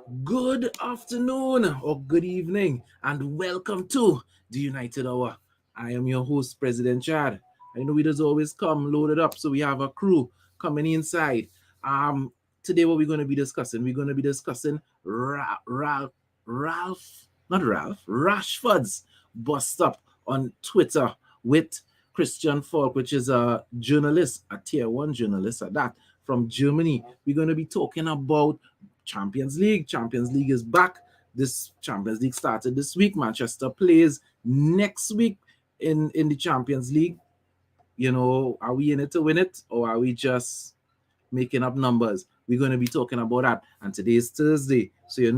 Good afternoon or good evening, and welcome to the United Hour. I am your host, President Chad. I know we just always come loaded up, so we have a crew coming inside. Um, Today what we're going to be discussing? We're going to be discussing not Ralph, Rashford's bust up on Twitter with Christian Falk, which is a journalist, a tier one journalist at that from Germany. We're going to be talking about Champions League. Champions League is back. This Champions League started this week. Manchester plays next week in the Champions League. Are we in it to win it, or are we just making up numbers? We're going to be talking about that. And today is Thursday, so we're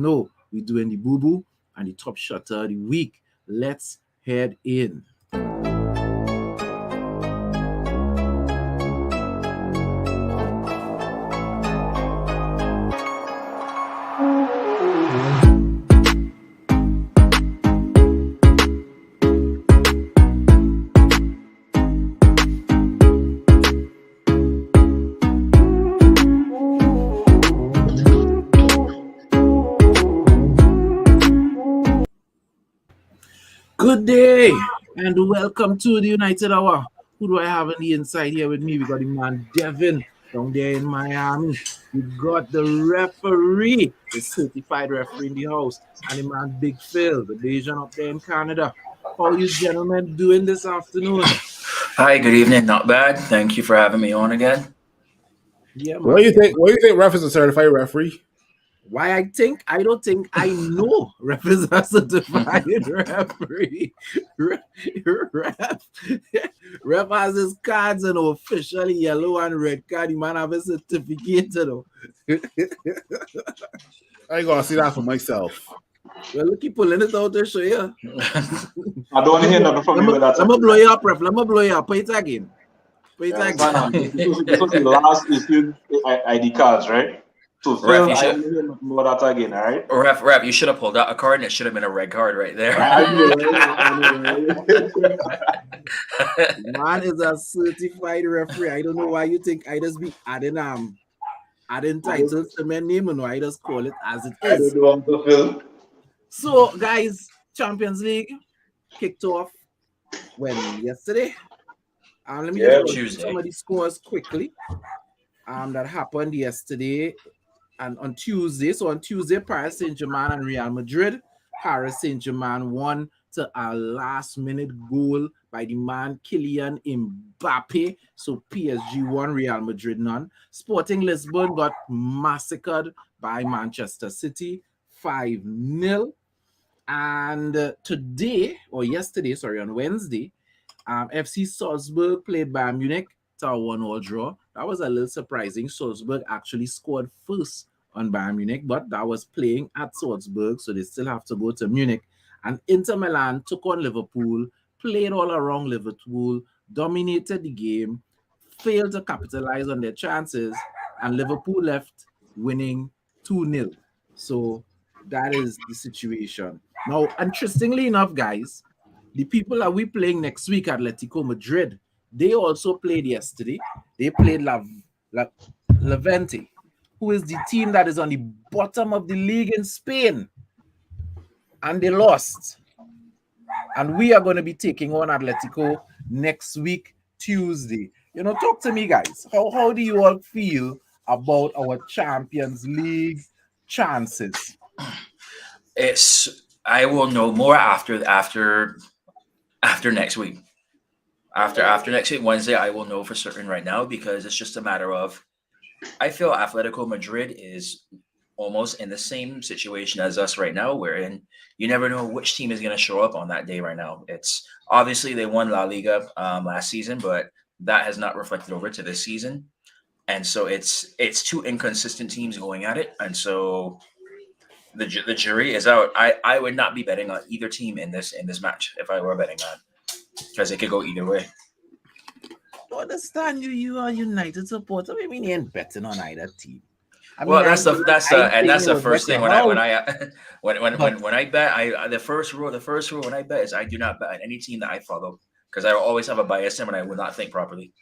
doing the boo boo and the top shutter of the week. Let's head in. Good day and welcome to the United Hour. Who do I have on the inside here with me? We got the man Devin down there in Miami. We got the referee, the certified referee in the house, and the man Big Phil, the Bayesian up there in Canada. How you gentlemen doing this afternoon? Hi, good evening. Not bad. Thank you for having me on again. Yeah, man. What do you think? What do you think? Ref is a certified referee. Why I don't think I know ref is a certified referee. Ref has his cards and officially yellow and red card. The man have a certificate, I ain't gonna see that for myself. Well, look, keep pulling it out to show you. I don't want to hear nothing from you with that. Let me blow you up, ref. Let me blow you up. Put it again. This was the last issued ID cards, right? So Phil, I don't hear nothing about that again, all right? Ref, you should have pulled out a card and it should have been a red card right there. Man is a certified referee. I don't know why you think I just be adding titles to my name, and I just call it as it is. So, guys, Champions League kicked off yesterday. Let me just go some of the scores quickly. That happened yesterday and on Tuesday. So on Tuesday, Paris Saint-Germain and Real Madrid. Paris Saint-Germain won to a last-minute goal by the man Kylian Mbappe. So PSG won, Real Madrid none. Sporting Lisbon got massacred by Manchester City 5-0. And on Wednesday, FC Salzburg played Bayern Munich to a 1-1 draw. That was a little surprising. Salzburg actually scored first on Bayern Munich, but that was playing at Salzburg, so they still have to go to Munich. And Inter Milan took on Liverpool, played all around Liverpool, dominated the game, failed to capitalize on their chances, and Liverpool left winning 2-0. So that is the situation. Now, interestingly enough, guys, the people that we playing next week, Atletico Madrid, they also played yesterday. They played Levante, who is the team that is on the bottom of the league in Spain. And they lost. And we are going to be taking on Atletico next week, Tuesday. Talk to me, guys. How do you all feel about our Champions League chances? I will know more after next week. After next week, Wednesday, I will know for certain right now, because it's just a matter of, I feel Atletico Madrid is almost in the same situation as us right now, wherein you never know which team is going to show up on that day right now. It's obviously they won La Liga last season, but that has not reflected over to this season. And so it's two inconsistent teams going at it. And so the jury is out. I would not be betting on either team in this match if I were betting on, because it could go either way. I understand you are United supporter. I mean, you ain't betting on either team. That's the first thing when I bet. The first rule when I bet is I do not bet on any team that I follow, because I will always have a bias in and I will not think properly.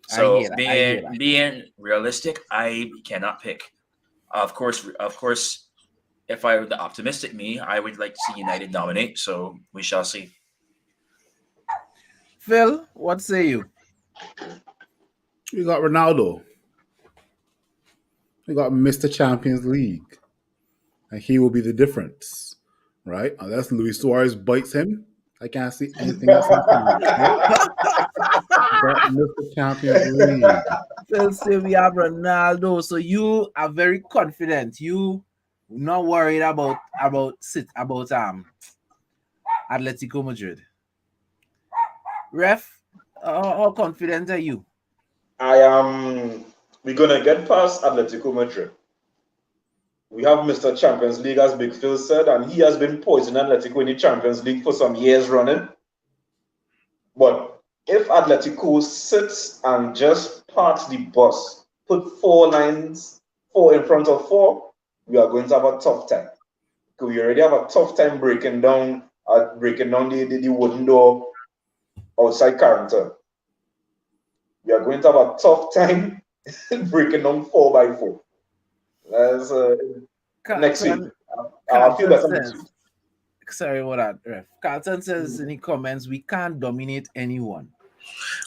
So being realistic, I cannot pick. Of course, if I were the optimistic me, I would like to see United dominate. So we shall see. Phil, what say you? We got Ronaldo. We got Mr. Champions League. And he will be the difference, right? Unless Luis Suarez bites him, I can't see anything else happening. Right? But Mr. Champions League. Phil say we have Ronaldo, so you are very confident. You not worried about Atletico Madrid. Ref, how confident are you? I am. We're gonna get past Atletico Madrid. We have Mr. Champions League, as Big Phil said, and he has been poisoning Atletico in the Champions League for some years running. But if Atletico sits and just parks the bus, put 4 lines, 4 in front of 4, we are going to have a tough time. Because we already have a tough time breaking down the wooden door outside Carrington. We are going to have a tough time breaking down 4x4. That's next week. I'll feel better next week. Sorry about that, Ref. Carlton says in the comments, we can't dominate anyone.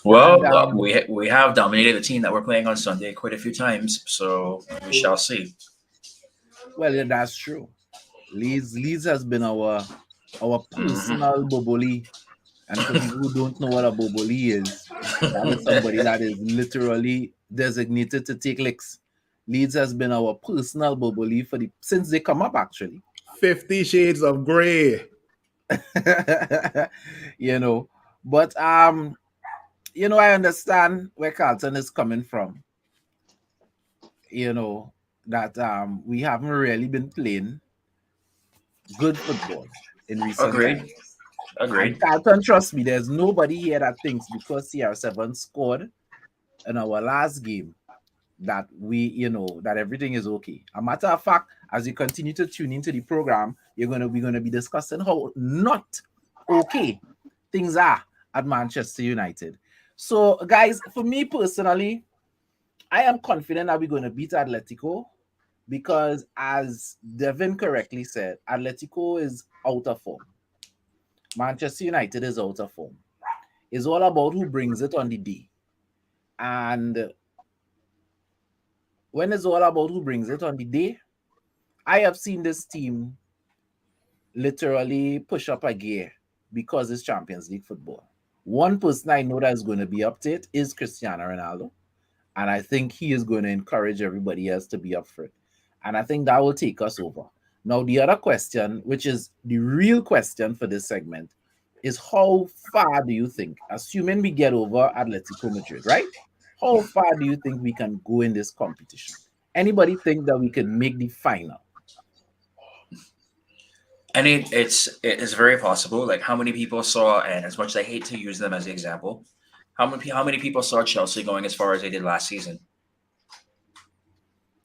Well, we have dominated the team that we're playing on Sunday quite a few times, so we shall see. Well, yeah, that's true. Leeds has been our personal Boboli. And for people who don't know what a Boboli is, that is somebody that is literally designated to take licks. Leeds has been our personal Boboli since they come up, actually. 50 Shades of Grey. But I understand where Carlton is coming from. That we haven't really been playing good football in recent times. Agreed. And Carlton, trust me, there's nobody here that thinks because CR7 scored in our last game that that everything is okay. A matter of fact, as you continue to tune into the program, we're gonna be discussing how not okay things are at Manchester United. So, guys, for me personally, I am confident that we're going to beat Atletico because, as Devin correctly said, Atletico is out of form. Manchester United is out of form. It's all about who brings it on the day. And when it's all about who brings it on the day, I have seen this team literally push up a gear because it's Champions League football. One person I know that is going to be up to it is Cristiano Ronaldo. And I think he is going to encourage everybody else to be up for it. And I think that will take us over. Now, the other question, which is the real question for this segment, is how far do you think, assuming we get over Atletico Madrid, right? How far do you think we can go in this competition? Anybody think that we can make the final? And it is very possible. Like, how many people saw, and as much as I hate to use them as an example, how many people saw Chelsea going as far as they did last season?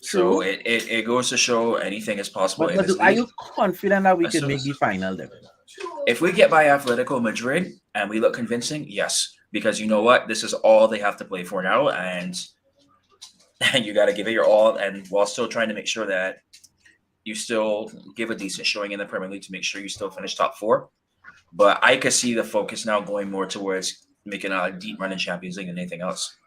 True. So it goes to show anything is possible. But are you confident that we can make the final then? If we get by Atletico Madrid and we look convincing, yes. Because you know what? This is all they have to play for now. And you got to give it your all. And while still trying to make sure that you still give a decent showing in the Premier League to make sure you still finish top 4. But I could see the focus now going more towards making a deep run in Champions League than anything else.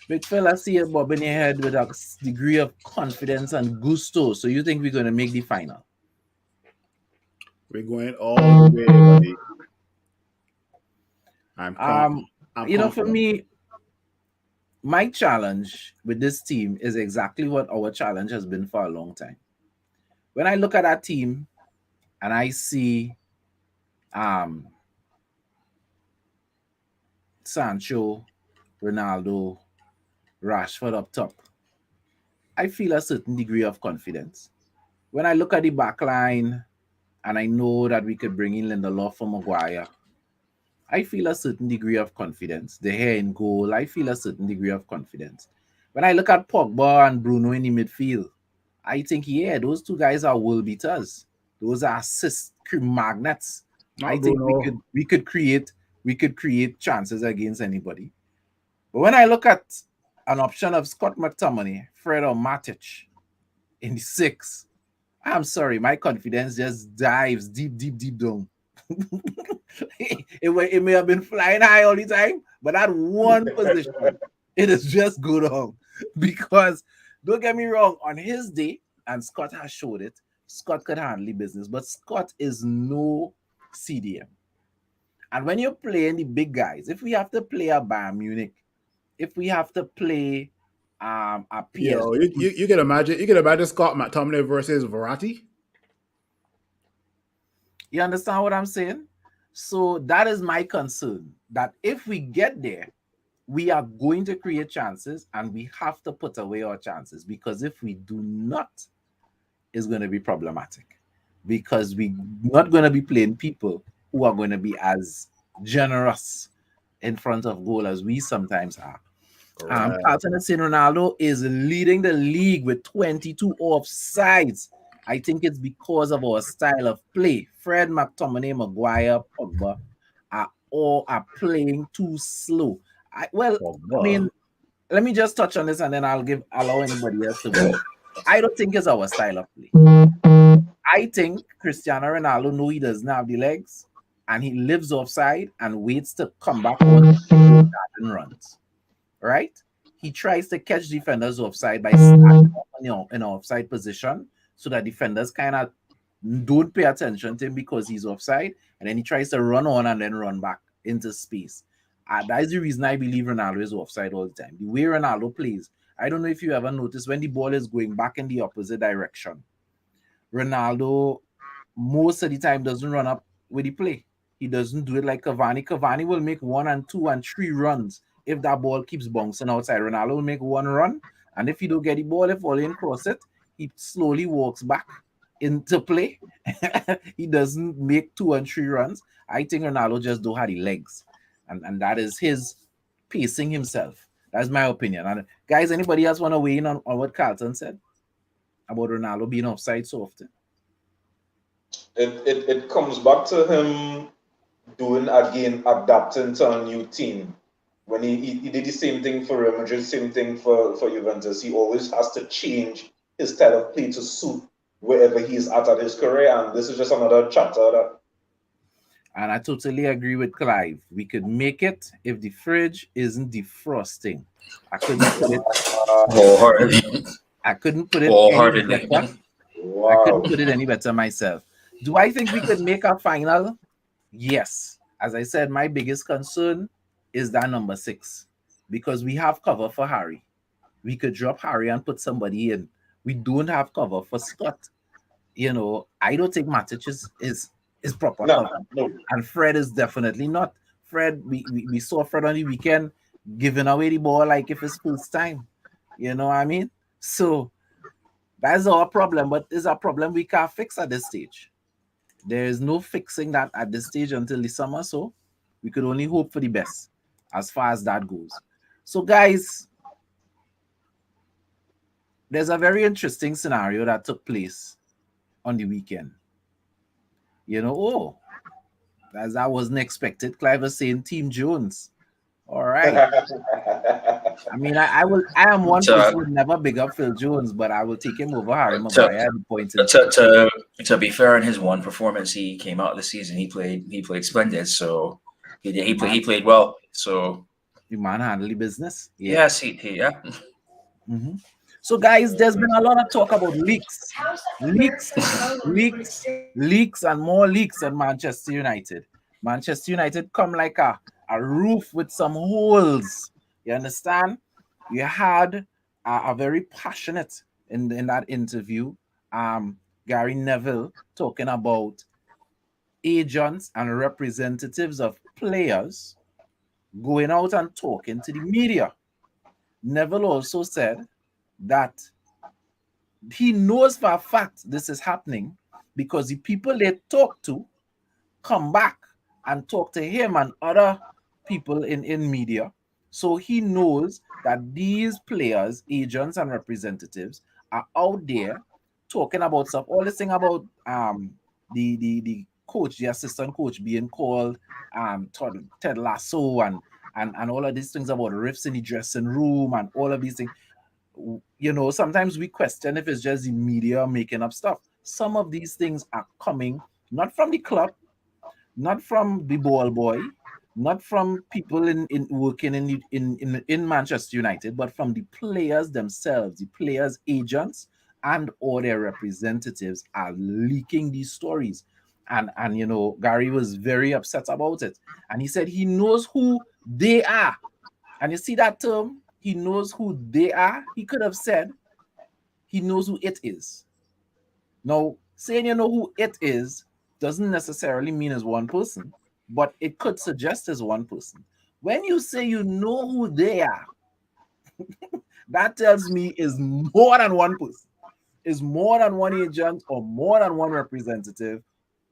Big fella, see it bobbing your head with a degree of confidence and gusto. So you think we're going to make the final? We're going all the way, buddy. For me, my challenge with this team is exactly what our challenge has been for a long time. When I look at that team and I see Sancho, Ronaldo, Rashford up top, I feel a certain degree of confidence. When I look at the back line and I know that we could bring in Lindelof or Maguire, I feel a certain degree of confidence. The hair in goal, I feel a certain degree of confidence. When I look at Pogba and Bruno in the midfield, I think, those two guys are world beaters. Those are assist magnets. I think we could create chances against anybody. But when I look at an option of Scott McTominay, Fred or Matic in the 6, I'm sorry, my confidence just dives deep, deep, deep down. It may have been flying high all the time, but that one position, it is just go down. Because don't get me wrong, on his day, and Scott has showed it, Scott could handle the business, but Scott is no CDM. And when you're playing the big guys, if we have to play a Bayern Munich, if we have to play a Yo, PSG, you can imagine Scott McTominay versus Verratti. you understand what I'm saying? So that is my concern. That if we get there, we are going to create chances and we have to put away our chances, because if we do not, it's going to be problematic, because we're not going to be playing people who are going to be as generous in front of goal as we sometimes are. Right. Carlton and Saint Ronaldo is leading the league with 22 offsides. I think it's because of our style of play. Fred, McTominay, Maguire, Pogba are playing too slow. I mean, let me just touch on this and then allow anybody else to go. I don't think it's our style of play. I think Cristiano Ronaldo know he doesn't have the legs, and he lives offside and waits to come back on and runs. Right? He tries to catch defenders offside by starting in an offside position, so that defenders kind of don't pay attention to him because he's offside, and then he tries to run on and then run back into space. That is the reason I believe Ronaldo is offside all the time. The way Ronaldo plays, I don't know if you ever noticed when the ball is going back in the opposite direction, Ronaldo most of the time doesn't run up with the play. He doesn't do it like Cavani. Cavani will make 1 and 2 and 3 runs if that ball keeps bouncing outside. Ronaldo will make 1 run, and if he don't get the ball, if all in cross it, he slowly walks back into play. He doesn't make 2 and 3 runs. I think Ronaldo just don't have the legs, and that is his pacing himself. That's my opinion. And guys, anybody else want to weigh in on what Carlton said about Ronaldo being offside so often? It comes back to him doing again, adapting to a new team. When he did the same thing for Real Madrid, same thing for Juventus, he always has to change his style of play to suit wherever he's at his career. And this is just another chapter of that. And I totally agree with Clive. We could make it if the fridge isn't defrosting. I couldn't put it. Wholeheartedly. I couldn't put it any Wholeheartedly. better. I couldn't put it any better myself. Do I think we could make a final? Yes. As I said, my biggest concern is that number 6, because we have cover for Harry. We could drop Harry and put somebody in. We don't have cover for Scott. I don't think Matic is proper cover. No. And Fred is definitely not. Fred, we saw Fred on the weekend giving away the ball like if it's first time. You know what I mean? So that's our problem, but it's a problem we can't fix at this stage. There is no fixing that at this stage until the summer, so we could only hope for the best as far as that goes. So, guys, there's a very interesting scenario that took place on the weekend. That wasn't expected. Clive was saying Team Jones. All right. I mean, I am one person who would never big up Phil Jones, but I will take him over Harry Maguire at the point. To be fair, in his one performance, he came out of the season. He played splendid. So he played well. So the man handled the business. Yes, yeah. Mm-hmm. So, guys, there's been a lot of talk about leaks, and more leaks at Manchester United. Manchester United come like a roof with some holes. You understand? You had a very passionate in that interview, Gary Neville talking about agents and representatives of players going out and talking to the media. Neville also said that he knows for a fact this is happening because the people they talk to come back and talk to him and other people in media. So he knows that these players, agents, and representatives are out there talking about stuff. All this thing about the coach, the assistant coach being called Ted Lasso and all of these things about rifts in the dressing room and all of these things. Sometimes we question if it's just the media making up stuff. some of these things are coming not from the club, not from the ball boy, not from people in working in Manchester United, but from the players themselves, the players' agents and or their representatives are leaking these stories. And Gary was very upset about it. And he said he knows who they are. And you see that term, he knows who they are. He could have said he knows who it is. Now, saying you know who it is doesn't necessarily mean it's one person, but it could suggest it's one person. When you say you know who they are, that tells me is more than one person, is more than one agent or more than one representative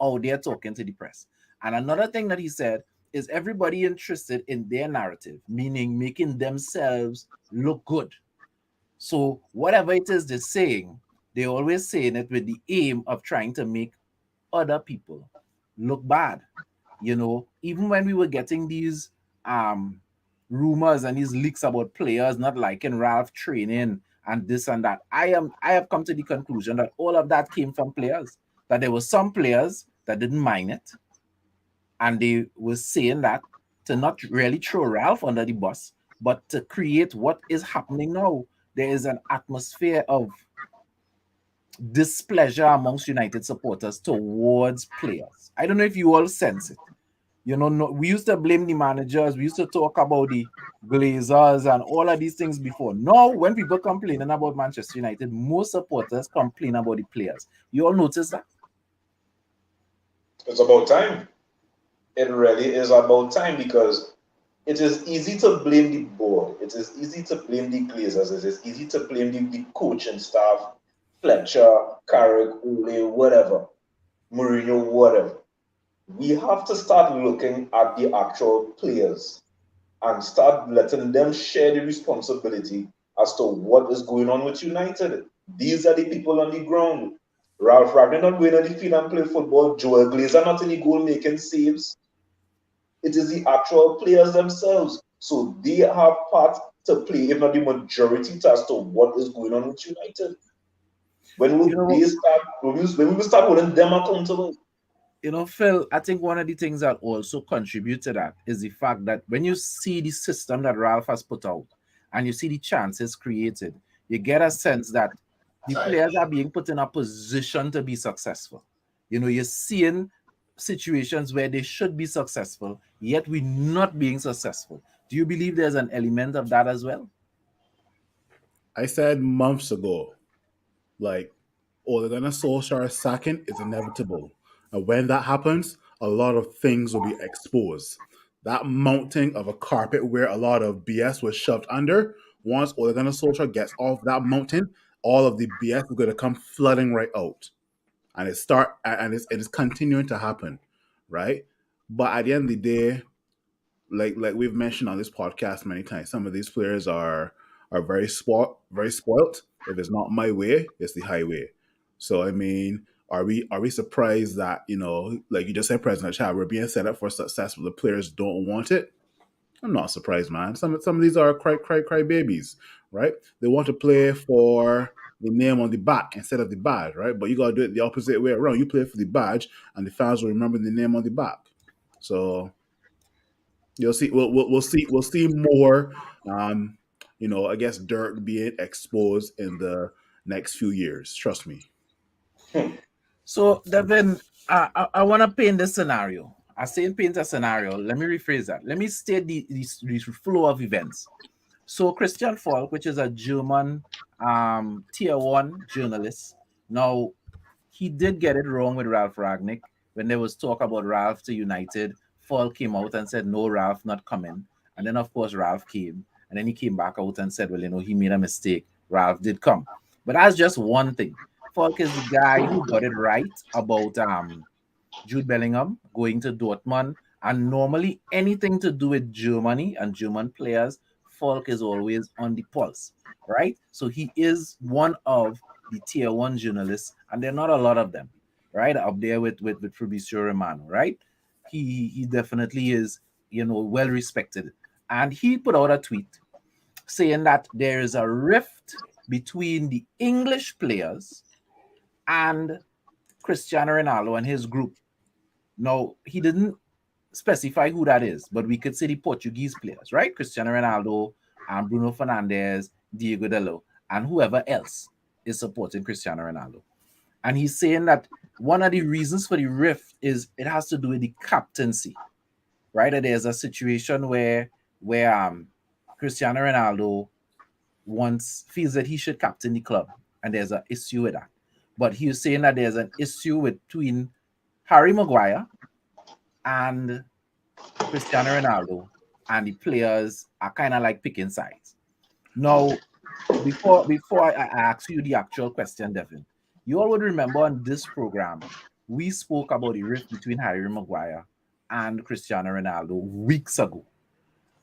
out there talking to the press. And another thing that he said is everybody interested in their narrative, meaning making themselves look good. So whatever it is they're saying, they're always saying it with the aim of trying to make other people look bad. Even when we were getting these rumors and these leaks about players not liking Ralph training and this and that, I have come to the conclusion that all of that came from players. That there were some players that didn't mind it, and they were saying that to not really throw Ralph under the bus, but to create what is happening now. There is an atmosphere of displeasure amongst United supporters towards players. I don't know if you all sense it. No, we used to blame the managers. We used to talk about the Glazers and all of these things before. Now, when people complaining about Manchester United, most supporters complain about the players. You all notice that? It's about time. It really is about time because it is easy to blame the board. It is easy to blame the Glazers. It is easy to blame the coaching staff, Fletcher, Carrick, Ole, whatever, Mourinho, whatever. We have to start looking at the actual players and start letting them share the responsibility as to what is going on with United. These are the people on the ground. Ralph Ragnar not going on the field and play football. Joel Glazer not in the goal making saves. It is the actual players themselves. So they have part to play, if not the majority, as to what is going on with United. When we start holding them accountable. Phil, I think one of the things that also contribute to that is the fact that when you see the system that Ralph has put out and you see the chances created, you get a sense that the players are being put in a position to be successful. You're seeing situations where they should be successful, yet we're not being successful. Do you believe there's an element of that as well? I said months ago, like, Ole Gunnar Solskjaer sacking is inevitable. And when that happens, a lot of things will be exposed. That mounting of a carpet where a lot of BS was shoved under, once Ole Gunnar Solskjaer gets off that mountain, all of the BS is going to come flooding right out. And it is continuing to happen, right? But at the end of the day, like we've mentioned on this podcast many times, some of these players are very spoilt. If it's not my way, it's the highway. So I mean, are we surprised that like you just said, President Chad, we're being set up for success, but the players don't want it? I'm not surprised, man. Some of these are cry babies, right? They want to play for the name on the back instead of the badge, right? But you gotta do it the opposite way around. You play for the badge, and the fans will remember the name on the back. So you'll see. We'll see more. I guess dirt being exposed in the next few years. Trust me. So, Devin, I want to paint this scenario. I say paint a scenario. Let me rephrase that. Let me state the flow of events. So, Christian Falk, which is a German tier one journalist, now he did get it wrong with Ralph Ragnick when there was talk about Ralph to United. Falk came out and said, "No, Ralph not coming." And then, of course, Ralph came, and then he came back out and said, "Well, he made a mistake. Ralph did come." But that's just one thing. Falk is the guy who got it right about Jude Bellingham going to Dortmund, and normally anything to do with Germany and German players, Falk is always on the pulse, right? So he is one of the tier one journalists, and there are not a lot of them, right? Up there with Fabrizio Romano, right? He definitely is, well respected. And he put out a tweet saying that there is a rift between the English players and Cristiano Ronaldo and his group. Now, he didn't specify who that is, but we could say the Portuguese players, right? Cristiano Ronaldo and Bruno Fernandes, Diego Dalot, and whoever else is supporting Cristiano Ronaldo. And he's saying that one of the reasons for the rift is it has to do with the captaincy, right? That there's a situation where Cristiano Ronaldo feels that he should captain the club, and there's an issue with that. But he was saying that there's an issue between Harry Maguire and Cristiano Ronaldo, and the players are kind of like picking sides. Now, before I ask you the actual question, Devin, you all would remember on this program, we spoke about the rift between Harry Maguire and Cristiano Ronaldo weeks ago.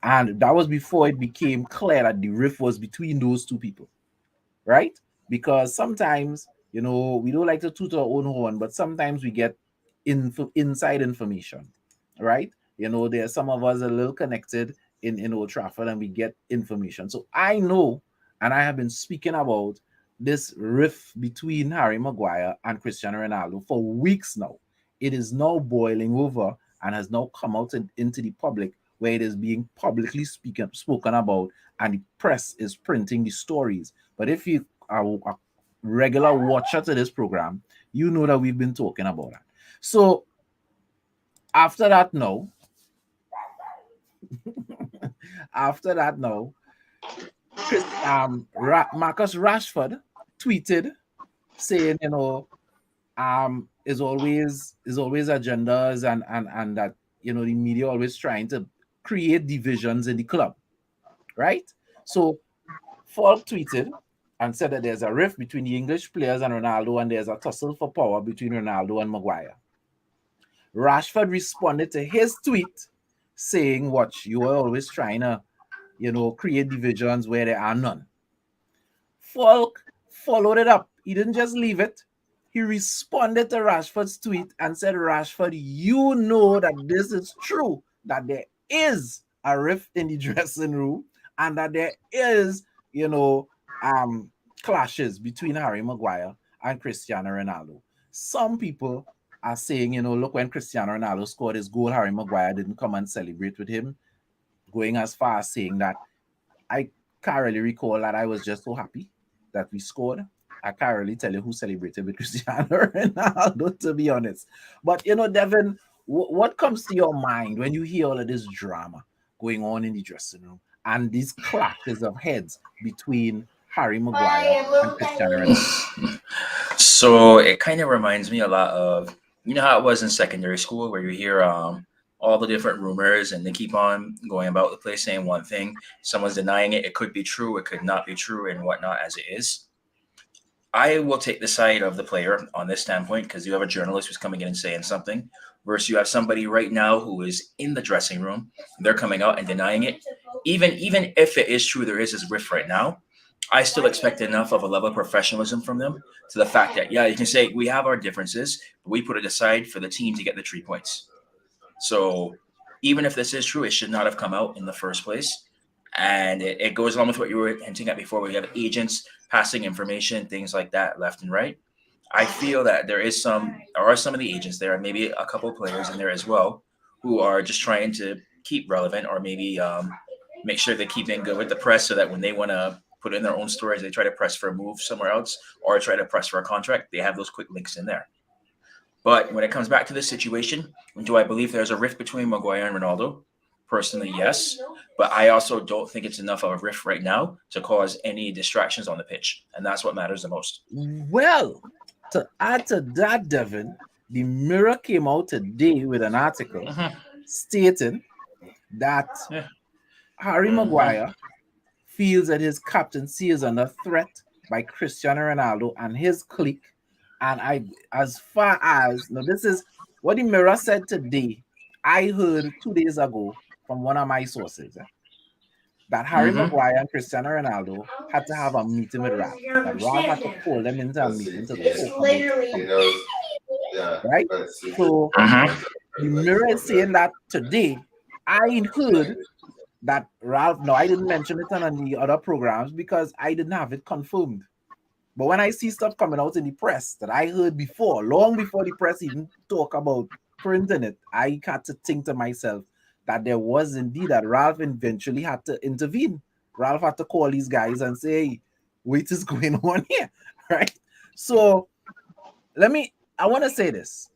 And that was before it became clear that the rift was between those two people, right? Because sometimes, we don't like to toot our own horn, but sometimes we get inside information, right? There's some of us a little connected in Old Trafford and we get information. So I know, and I have been speaking about this rift between Harry Maguire and Cristiano Ronaldo for weeks now. It is now boiling over and has now come out into the public where it is being publicly spoken about, and the press is printing the stories. But if you are a regular watcher to this program, you know that we've been talking about that. So after that now, Marcus Rashford tweeted saying, is always agendas and that the media always trying to create divisions in the club, right? So Falk tweeted and said that there's a rift between the English players and Ronaldo, and there's a tussle for power between Ronaldo and Maguire. Rashford responded to his tweet saying, "Watch, you are always trying to, create divisions where there are none." Falk followed it up. He didn't just leave it. He responded to Rashford's tweet and said, "Rashford, you know that this is true, that there is a rift in the dressing room and that there is, clashes between Harry Maguire and Cristiano Ronaldo. Some people are saying, look, when Cristiano Ronaldo scored his goal, Harry Maguire didn't come and celebrate with him, going as far as saying that I can't really recall that I was just so happy that we scored. I can't really tell you who celebrated with Cristiano Ronaldo, to be honest. But, Devin, what comes to your mind when you hear all of this drama going on in the dressing room and these clashes of heads between Harry Maguire and Cristiano Ronaldo? So it kind of reminds me a lot of, how it was in secondary school where you hear all the different rumors and they keep on going about the place saying one thing. Someone's denying it. It could be true. It could not be true and whatnot as it is. I will take the side of the player on this standpoint because you have a journalist who's coming in and saying something versus you have somebody right now who is in the dressing room. They're coming out and denying it. Even if it is true, there is this rift right now. I still expect enough of a level of professionalism from them to the fact that, yeah, you can say we have our differences, but we put it aside for the team to get the 3 points. So even if this is true, it should not have come out in the first place. And it goes along with what you were hinting at before, where you have agents passing information, things like that, left and right. I feel that there are some of the agents there, and maybe a couple of players in there as well, who are just trying to keep relevant or maybe make sure they keep in good with the press so that when they want to put in their own stories, they try to press for a move somewhere else or try to press for a contract. They have those quick links in there. But when it comes back to this situation, do I believe there's a rift between Maguire and Ronaldo? Personally, yes. But I also don't think it's enough of a rift right now to cause any distractions on the pitch. And that's what matters the most. Well, to add to that, Devin, the Mirror came out today with an article stating that Harry Maguire feels that his captaincy is under threat by Cristiano Ronaldo and his clique. And this is what the Mirror said today. I heard 2 days ago from one of my sources that Harry Maguire and Cristiano Ronaldo had to have a meeting with Ralph. That Ralph had to pull them into a meeting to talk about, right? So the Mirror is saying that today. I heard that Ralph. No, I didn't mention it on the other programs because I didn't have it confirmed. But when I see stuff coming out in the press that I heard before, long before the press even talk about printing it, I had to think to myself that there was indeed that Ralph eventually had to intervene. Ralph had to call these guys and say, hey, what is going on here, right? So I want to say this.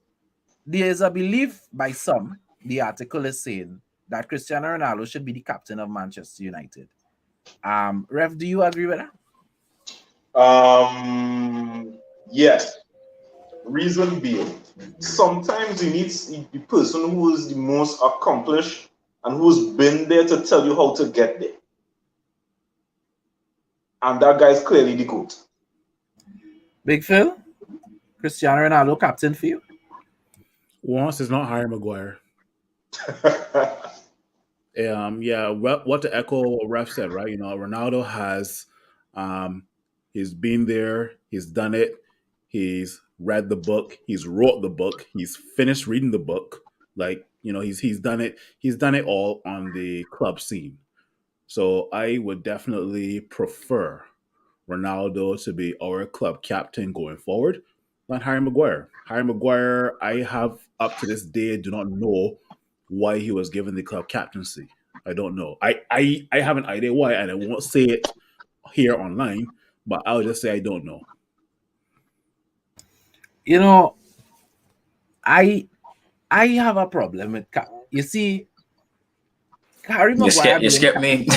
There is a belief by some, the article is saying, that Cristiano Ronaldo should be the captain of Manchester United. Ref, do you agree with that? Yes. Reason being, sometimes you need the person who is the most accomplished and who's been there to tell you how to get there. And that guy is clearly the GOAT. Big Phil, Cristiano Ronaldo captain for you? Once it's not Harry Maguire. Yeah, what to echo what Ref said, right? Ronaldo has, he's been there, he's done it, he's read the book, he's wrote the book, he's finished reading the book. Like, he's done it. He's done it all on the club scene. So I would definitely prefer Ronaldo to be our club captain going forward than Harry Maguire. Harry Maguire, I have up to this day do not know why he was given the club captaincy. I don't know. I have an idea why, and I won't say it here online, but I'll just say I don't know. I have a problem with you see, Harry Maguire. You skip me.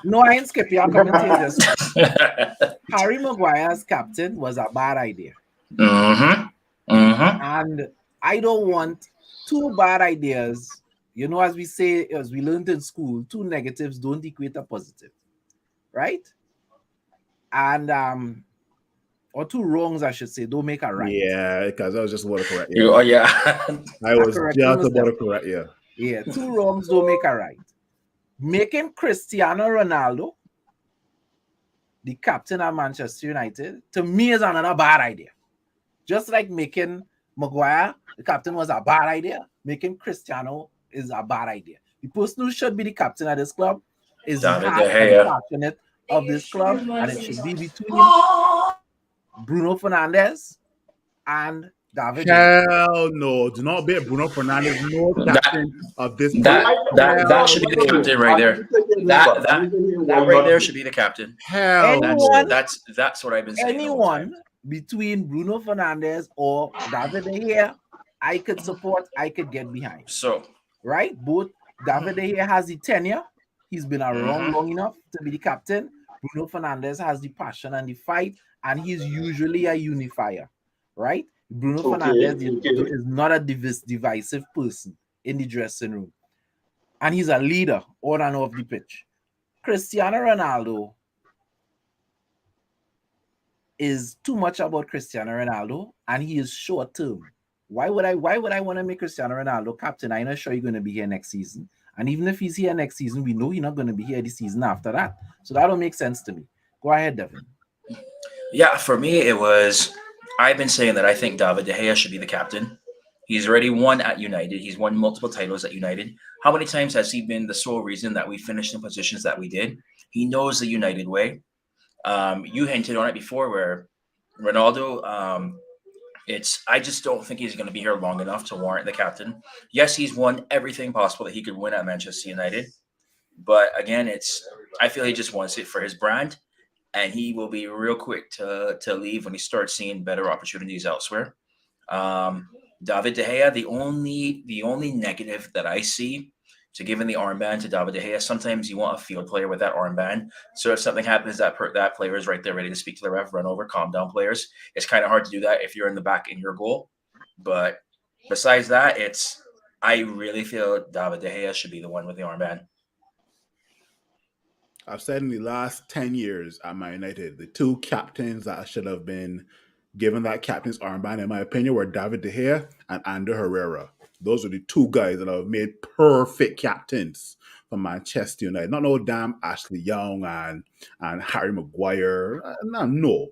No, I ain't skip you. I'll commentate this. Harry Maguire's captain was a bad idea. And I don't want two bad ideas. As we say, as we learned in school, two negatives don't equate a positive, right? And or two wrongs, I should say, don't make a right. Yeah, because I was just about to correct you. Oh yeah, I was just about to correct you. Yeah, two wrongs don't make a right. Making Cristiano Ronaldo the captain of Manchester United, to me, is another bad idea. Just like making Maguire the captain was a bad idea, making Cristiano is a bad idea. The person who should be the captain of this club is passionate of this club, and it should be between Bruno Fernandes and David. Hell no! Do not be Bruno Fernandes no captain of this. That should be the captain right there. That right there should be the captain. Hell, that's what I've been saying. Anyone between Bruno Fernandes or David De Gea, I could support. I could get behind. So right, both David De Gea has the tenure. He's been around long enough to be the captain. Bruno Fernandes has the passion and the fight, and he's usually a unifier, right? Bruno Fernandes is not a divisive person in the dressing room. And he's a leader on and off the pitch. Cristiano Ronaldo is too much about Cristiano Ronaldo, and he is short term. Why would I want to make Cristiano Ronaldo captain? I'm not sure he's going to be here next season. And even if he's here next season, we know he's not going to be here the season after that. So that don't make sense to me. Go ahead, Devin. Yeah, for me, I've been saying that I think David De Gea should be the captain. He's already won at United. He's won multiple titles at United. How many times has he been the sole reason that we finished in positions that we did? He knows the United way. You hinted on it before where Ronaldo, I just don't think he's going to be here long enough to warrant the captain. Yes, he's won everything possible that he could win at Manchester United. But again, I feel he just wants it for his brand. And he will be real quick to leave when he starts seeing better opportunities elsewhere. David De Gea, the only negative that I see to giving the armband to David De Gea, sometimes you want a field player with that armband. So if something happens, that player is right there ready to speak to the ref, run over, calm down players. It's kind of hard to do that if you're in the back in your goal. But besides that, I really feel David De Gea should be the one with the armband. I've said in the last 10 years at Man United, the two captains that should have been given that captain's armband, in my opinion, were David De Gea and Ander Herrera. Those are the two guys that have made perfect captains for Manchester United. Not no damn Ashley Young and Harry Maguire. No,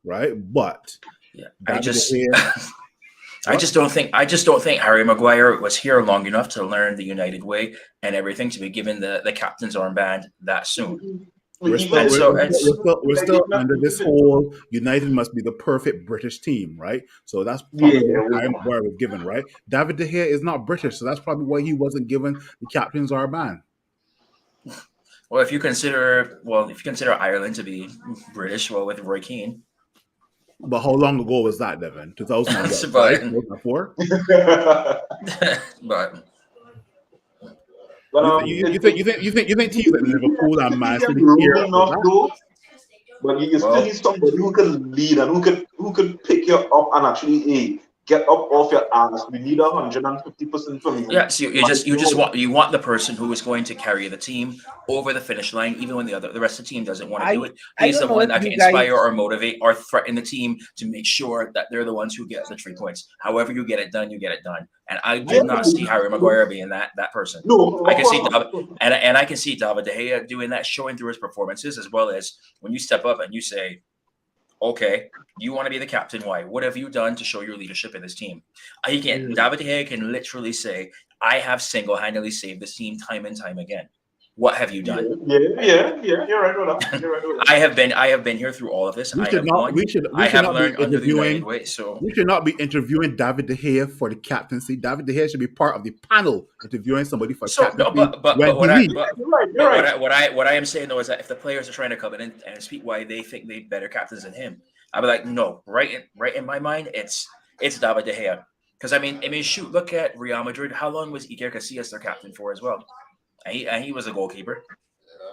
right? But yeah, I just don't think Harry Maguire was here long enough to learn the United way and everything to be given the captain's armband that soon. We're still, And we're, so we're still, it's we're still, we're still under this whole United must be the perfect British team, right? So that's Yeah, probably what Harry Maguire was given, right? David De Gea is not British, so that's probably why he wasn't given the captain's armband. well, if you consider Ireland to be British, well, with Roy Keane, But how long ago was that, Devin? 2005, but 2004? but but You think teams like Liverpool and he Man can City care rule about enough that? though. But you still well, need somebody who can lead and who can pick you up and actually get up off your ass. We need 150% from you yeah. So right you just now. want the person who is going to carry the team over the finish line, even when the rest of the team doesn't want to do it. I He's don't the know one if that can you guys. inspire or motivate or threaten the team to make sure that they're the ones who get the 3 points. However, you get it done, you get it done. And I I do not see believe Harry Maguire being that person. no, I of can see course David, not. and I can see David De Gea doing that, showing through his performances, as well as when you step up and you say, okay, you want to be the captain. Why? What have you done to show your leadership in this team? He can. David De Gea can literally say, "I have single-handedly saved this team time and time again. What have you Yeah, done? yeah. You're right with that. You're right with that. I have been here through all of this. We I should have not. won. We I should have not be learned under the United interviewing. way. So We should not be interviewing David De Gea for the captaincy. David De Gea should be part of the panel interviewing somebody for no, captaincy but when he what I leaves. You're right. You're but right. what I am saying though is that if the players are trying to come in and speak why they think they better captains than him, I'll be like, no, right in my mind, it's David De Gea. Because I mean, shoot, look at Real Madrid. How long was Iker Casillas their captain for as well? And he was a goalkeeper.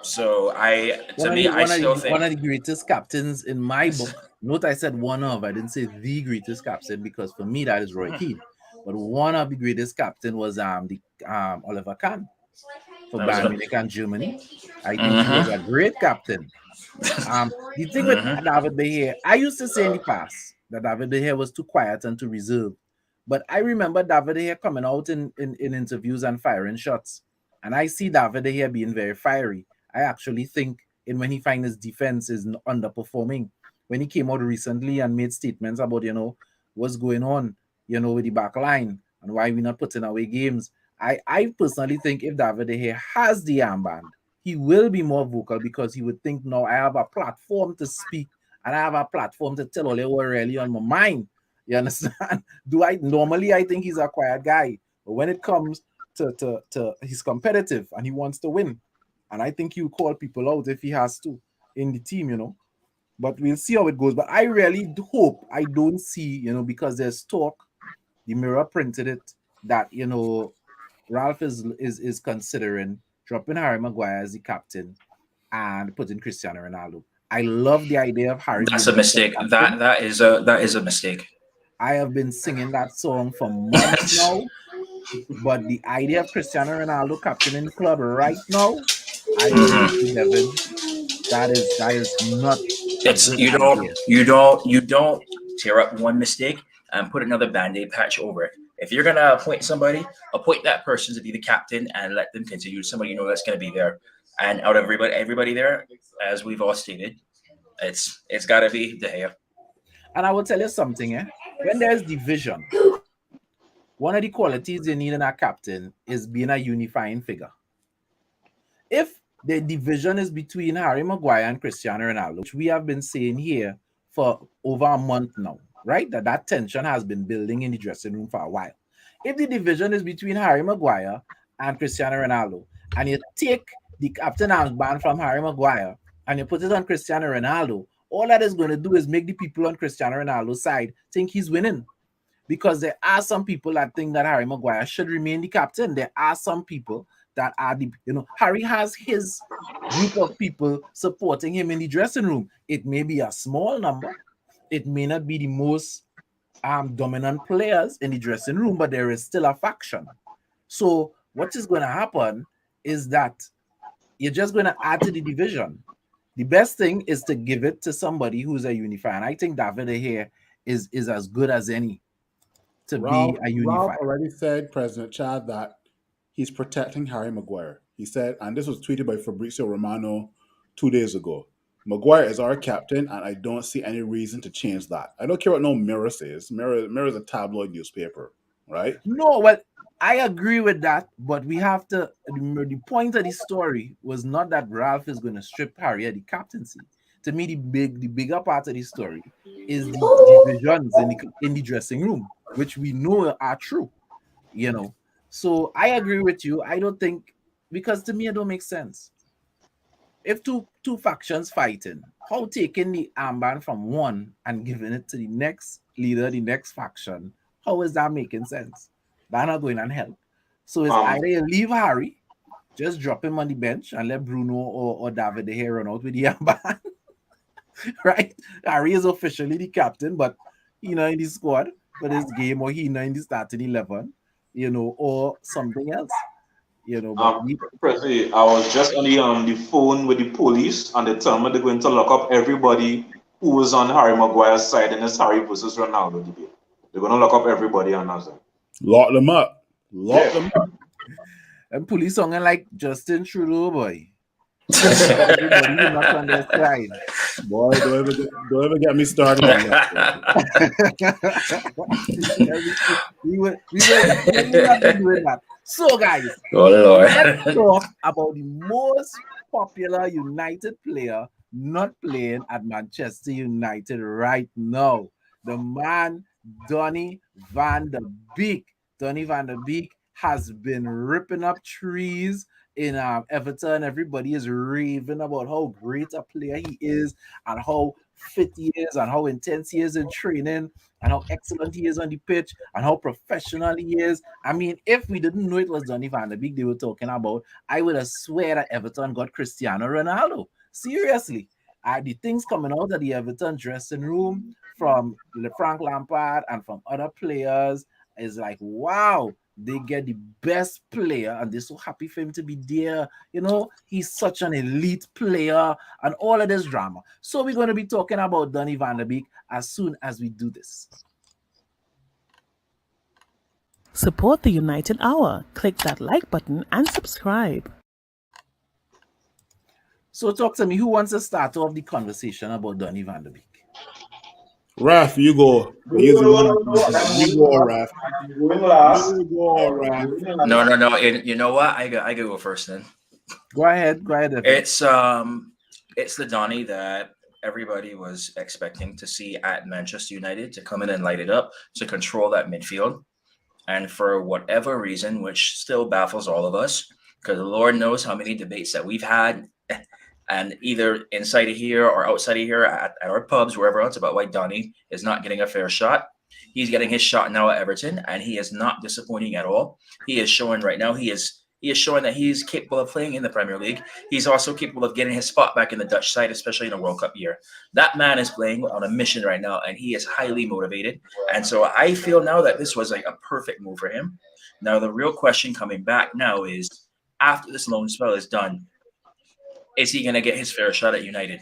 So I still One think of the greatest captains in my book. Note I said one of. I didn't say the greatest captain because for me that is Roy Keane. But one of the greatest captain was the Oliver Kahn for that was Bayern enough. Munich and Germany. I think he was Mm-hmm. a great captain. The thing with Mm-hmm. David De Gea, I used to say in the past that David De Gea was too quiet and too reserved. But I remember David De Gea coming out in interviews and firing shots. And I see David De Gea being very fiery. I actually think in when he finds his defense is underperforming. When he came out recently and made statements about, what's going on, with the back line and why we're not putting away games. I personally think if David De Gea has the armband, he will be more vocal because he would think, no, I have a platform to speak and I have a platform to tell all what really on my mind. You understand? I think he's a quiet guy, but when it comes to he's competitive and he wants to win, and I think he'll call people out if he has to in the team. But we'll see how it goes. But I really hope I don't see, because there's talk, the Mirror printed it that Ralph is considering dropping Harry Maguire as the captain and putting Cristiano Ronaldo. I love the idea of Harry That's being a the first mistake. captain. That is a mistake. I have been singing that song for months now, but the idea of Cristiano Ronaldo captaining the club right now, I agree with you, Mhm. Devin. That is not a It's good idea. you don't tear up one mistake and put another band-aid patch over it. If you're gonna appoint somebody, appoint that person to be the captain and let them continue. Somebody that's gonna be there. And out of everybody there, as we've all stated, it's gotta be De Gea. And I will tell you something, when there's division, one of the qualities you need in a captain is being a unifying figure. If the division is between Harry Maguire and Cristiano Ronaldo, which we have been saying here for over a month now, right? That tension has been building in the dressing room for a while. If the division is between Harry Maguire and Cristiano Ronaldo, and you take the captain armband from Harry Maguire and you put it on Cristiano Ronaldo, all that is going to do is make the people on Cristiano Ronaldo's side think he's winning. Because there are some people that think that Harry Maguire should remain the captain. There are some people that are Harry has his group of people supporting him in the dressing room. It may be a small number. It may not be the most dominant players in the dressing room, but there is still a faction. So what is going to happen is that you're just going to add to the division. The best thing is to give it to somebody who's a unifier. And I think David here is as good as any to be a Ralph unifier. already said, President Chad, that he's protecting Harry Maguire. He said, and this was tweeted by Fabrizio Romano 2 days ago. Maguire is our captain, and I don't see any reason to change that. I don't care what no Mirror says. Mirror is a tabloid newspaper, right? No, well, I agree with that, but we have to. The point of the story was not that Ralph is going to strip Harry of the captaincy. To me, the bigger part of the story is the divisions in the dressing room, which we know are true. You know, so I agree with you. I don't think, because to me it don't make sense. If two factions fighting, how taking the armband from one and giving it to the next leader, the next faction, how is that making sense? That not going to help. So it's either you leave Harry, just drop him on the bench and let Bruno or David De Gea run out with the armband, right? Harry is officially the captain, but in the squad for this game, or he in the starting 11, or something else, but Prezi, I was just on the phone with the police, and they tell me they're going to lock up everybody who was on Harry Maguire's side in this Harry versus Ronaldo debate. They're going to lock up everybody on us. Lock them up. Lock them up. And police songing like Justin Trudeau, boy. Everybody who not on their side. Boy, don't ever get me started on that. we will not be doing that. So, guys, let's talk about the most popular United player not playing at Manchester United right now. The man, Donny van der Beek. Donny van der Beek has been ripping up trees in Everton. Everybody is raving about how great a player he is and how fit he is and how intense he is in training and how excellent he is on the pitch and how professional he is. I mean, if we didn't know it was Donny van der Beek they were talking about, I would have swear that Everton got Cristiano Ronaldo. Seriously. The things coming out of the Everton dressing room from Frank Lampard and from other players is like, wow, they get the best player and they're so happy for him to be there. He's such an elite player and all of this drama. So we're going to be talking about Donny van der Beek as soon as we do this. Support the United Hour. Click that like button and subscribe. So talk to me, who wants to start off the conversation about Donny van der Beek? Raf, you go. You go, Raf. No. You know what? I go first then. Go ahead. It's the Donny that everybody was expecting to see at Manchester United, to come in and light it up, to control that midfield. And for whatever reason, which still baffles all of us, because the Lord knows how many debates that we've had, and either inside of here or outside of here at our pubs, wherever else, about why Donny is not getting a fair shot. He's getting his shot now at Everton, and he is not disappointing at all. He is showing right now, he is showing that he's capable of playing in the Premier League. He's also capable of getting his spot back in the Dutch side, especially in a World Cup year. That man is playing on a mission right now, and he is highly motivated. And so I feel now that this was like a perfect move for him. Now, the real question coming back now is, after this loan spell is done, is he going to get his fair shot at United?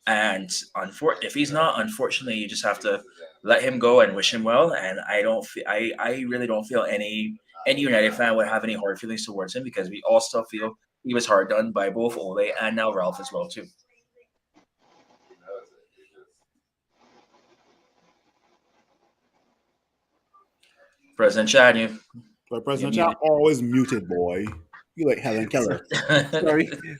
And if he's not, unfortunately, you just have to let him go and wish him well. And I really don't feel any United fan would have any hard feelings towards him, because we all still feel he was hard done by both Ole and now Ralph as well too. President Chad, President Chad always muted, boy. You like Helen Keller.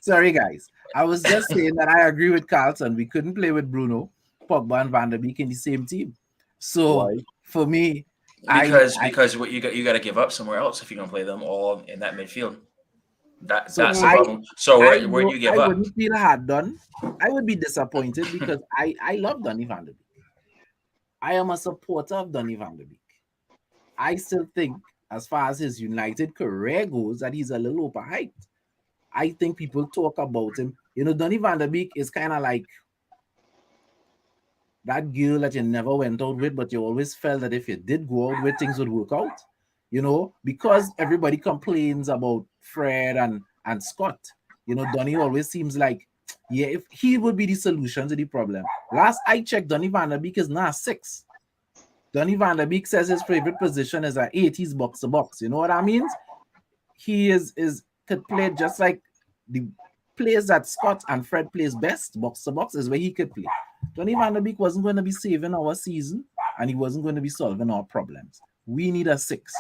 Sorry, guys. I was just saying that I agree with Carlton. We couldn't play with Bruno, Pogba, and Van der Beek in the same team. So for me, because what you got to give up somewhere else if you're gonna play them all in that midfield. That's the problem. So where do you give up? I wouldn't feel hard done. I would be disappointed because I love Donny van der Beek. I am a supporter of Donny van der Beek. I still think, as far as his United career goes, that he's a little overhyped. I think people talk about him. Donny van der Beek is kind of like that girl that you never went out with, but you always felt that if you did go out with, things would work out. Because everybody complains about Fred and Scott. Donny always seems like, if he would be the solution to the problem. Last I checked, Donny van der Beek is now 6. Donny van der Beek says his favorite position is at 8. He's box to box. You know what I mean? He could play just like the players that Scott and Fred plays best. Box to box is where he could play. Donny van der Beek wasn't going to be saving our season, and he wasn't going to be solving our problems. We need a 6.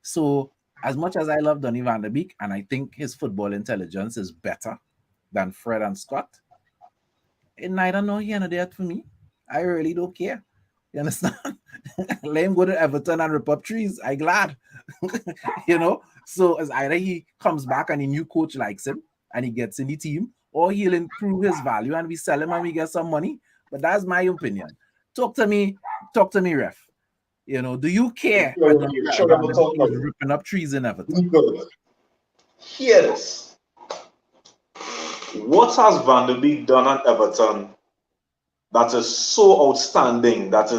So as much as I love Donny van de Beek, and I think his football intelligence is better than Fred and Scott, it neither nor here nor there for me. I really don't care. You understand? Let him go to Everton and rip up trees. I glad. So as either he comes back and a new coach likes him and he gets in the team, or he'll improve his value and we sell him and we get some money. But that's my opinion. Talk to me, ref. Do you care whether he's ripping up trees in Everton? Hear this. What has Van der Beek done at Everton that is so outstanding that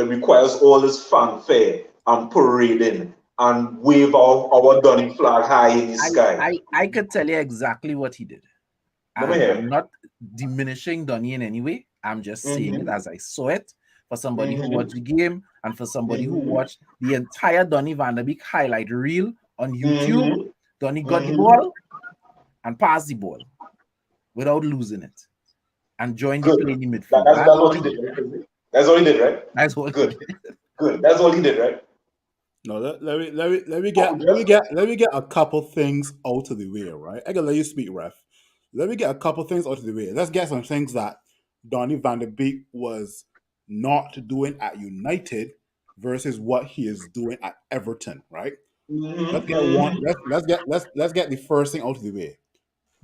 requires all this fanfare and parading and wave our Donny flag high in the sky? I could tell you exactly what he did. I'm not diminishing Donny in any way. I'm just saying it as I saw it. For somebody who watched the game and for somebody who watched the entire Donny van der Beek highlight reel on YouTube, Donny got the ball and passed the ball without losing it and joined the play in the midfield. That's what he did. That's all he did, right? That's what good. Good. That's all he did, right? No, let me get a couple things out of the way, right? I can let you speak, ref. Let me get a couple things out of the way. Let's get some things that Donny van der Beek was not doing at United versus what he is doing at Everton, right? Let's get the first thing out of the way.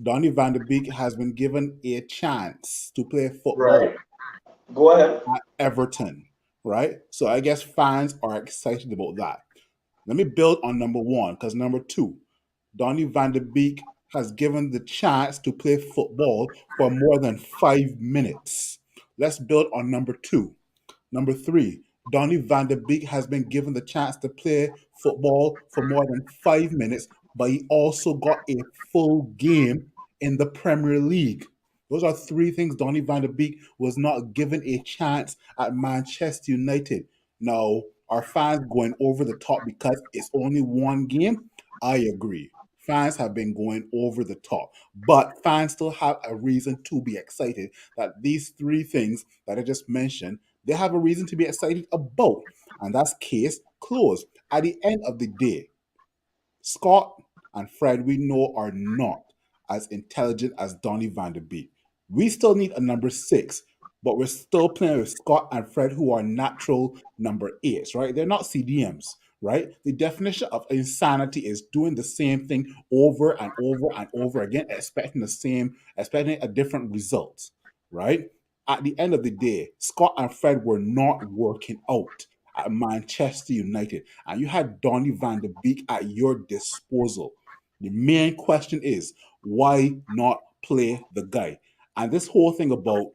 Donny van der Beek has been given a chance to play football. Right. Go ahead. At Everton, right? So I guess fans are excited about that. Let me build on number one, because number two, Donny van der Beek has given the chance to play football for more than 5 minutes. Let's build on number two. Number three, Donny van der Beek has been given the chance to play football for more than 5 minutes, but he also got a full game in the Premier League. Those are three things Donny van der Beek was not given a chance at Manchester United. Now, are fans going over the top because it's only one game? I agree. Fans have been going over the top, but fans still have a reason to be excited that these three things that I just mentioned, they have a reason to be excited about, and that's case closed. At the end of the day, Scott and Fred, we know, are not as intelligent as Donny van der Beek. We still need a number 6, but we're still playing with Scott and Fred, who are natural number 8s, right? They're not CDMs, right? The definition of insanity is doing the same thing over and over and over again, expecting a different result, right? At the end of the day, Scott and Fred were not working out at Manchester United, and you had Donny van der Beek at your disposal. The main question is, why not play the guy? And this whole thing about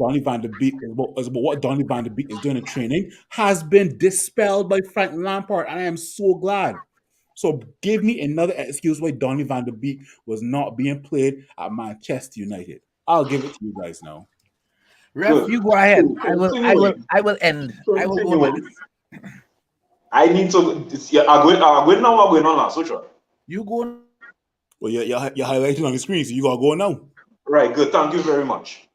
Donny van der Beek, about what Donny van der Beek is doing in training, has been dispelled by Frank Lampard, and I am so glad. So give me another excuse why Donny van der Beek was not being played at Manchester United. I'll give it to you guys now. Ref, you go ahead. I will end. I will go next. I need to. I'm going now. So you go. Well, you're highlighting on the screen, so you gotta go now. Right, good. Thank you very much.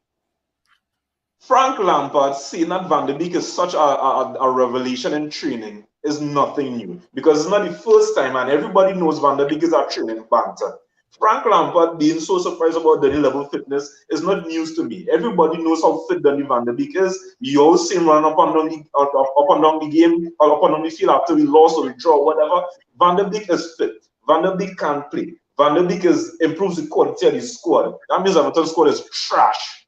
Frank Lampard saying that Van der Beek is such a revelation in training is nothing new, because it's not the first time, and everybody knows Van der Beek is a training banter. Frank Lampard being so surprised about Donny level fitness is not news to me. Everybody knows how fit Donny van der Beek is. You always see him run up and down the game, or up and down the field after we lost or we draw, whatever. Van der Beek is fit. Van der Beek can't play. Van der Beek improves the quality of the squad. That means Everton's squad is trash.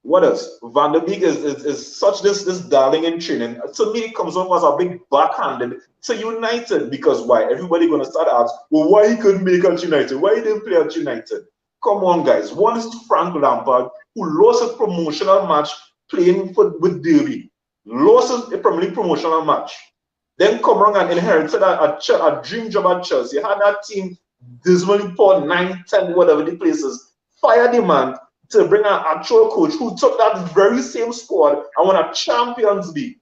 What else? Van der Beek is such this darling in training. To me, it comes off as a big backhanded to United, because why? Everybody gonna start asking, well, why he couldn't make at United? Why he didn't play at United? Come on, guys. One is Frank Lampard, who lost a promotional match playing with Derby. Lost a Premier League promotional match. Then come around and inherited a dream job at Chelsea. Had that team dismally poor 9, 10, whatever the places. Fired the man to bring an actual coach who took that very same squad and won a Champions League.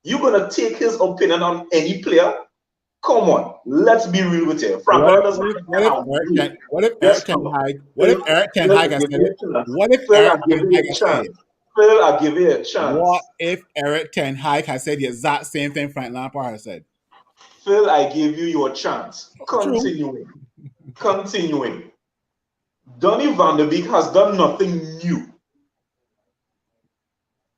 You're going to take his opinion on any player? Come on, let's be real with you. Frank, what if Eric Ten Hag has said it? What if Eric Ten Hag has said it? Phil, I'll give you a chance. What if Eric Ten Hag has said the exact same thing Frank Lampard has said? Phil, I gave you your chance. True. Continuing. Donny van de Beek has done nothing new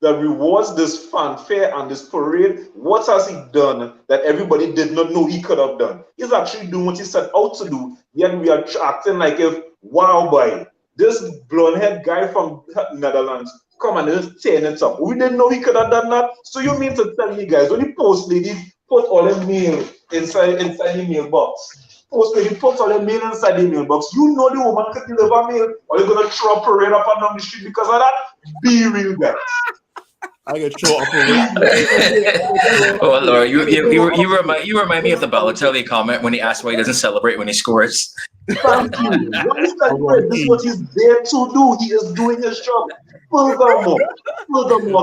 that rewards this fanfare and this parade. What has he done that everybody did not know he could have done? He's actually doing what he set out to do, yet we are acting like if, wow, boy, this blonde-haired guy from Netherlands come and just tearing it up. We didn't know he could have done that. So you mean to tell me, guys, when you post ladies put all the mail inside the mailbox, post lady put all the mail inside the mailbox, you know the woman could deliver mail, or you're gonna throw a parade up and down the street because of that? Be real, guys. I get throw up a Oh Lord, you remind me of the Balotelli comment when he asked why he doesn't celebrate when he scores. Thank you. Why is that? This is what he's there to do. He is doing his job. Furthermore,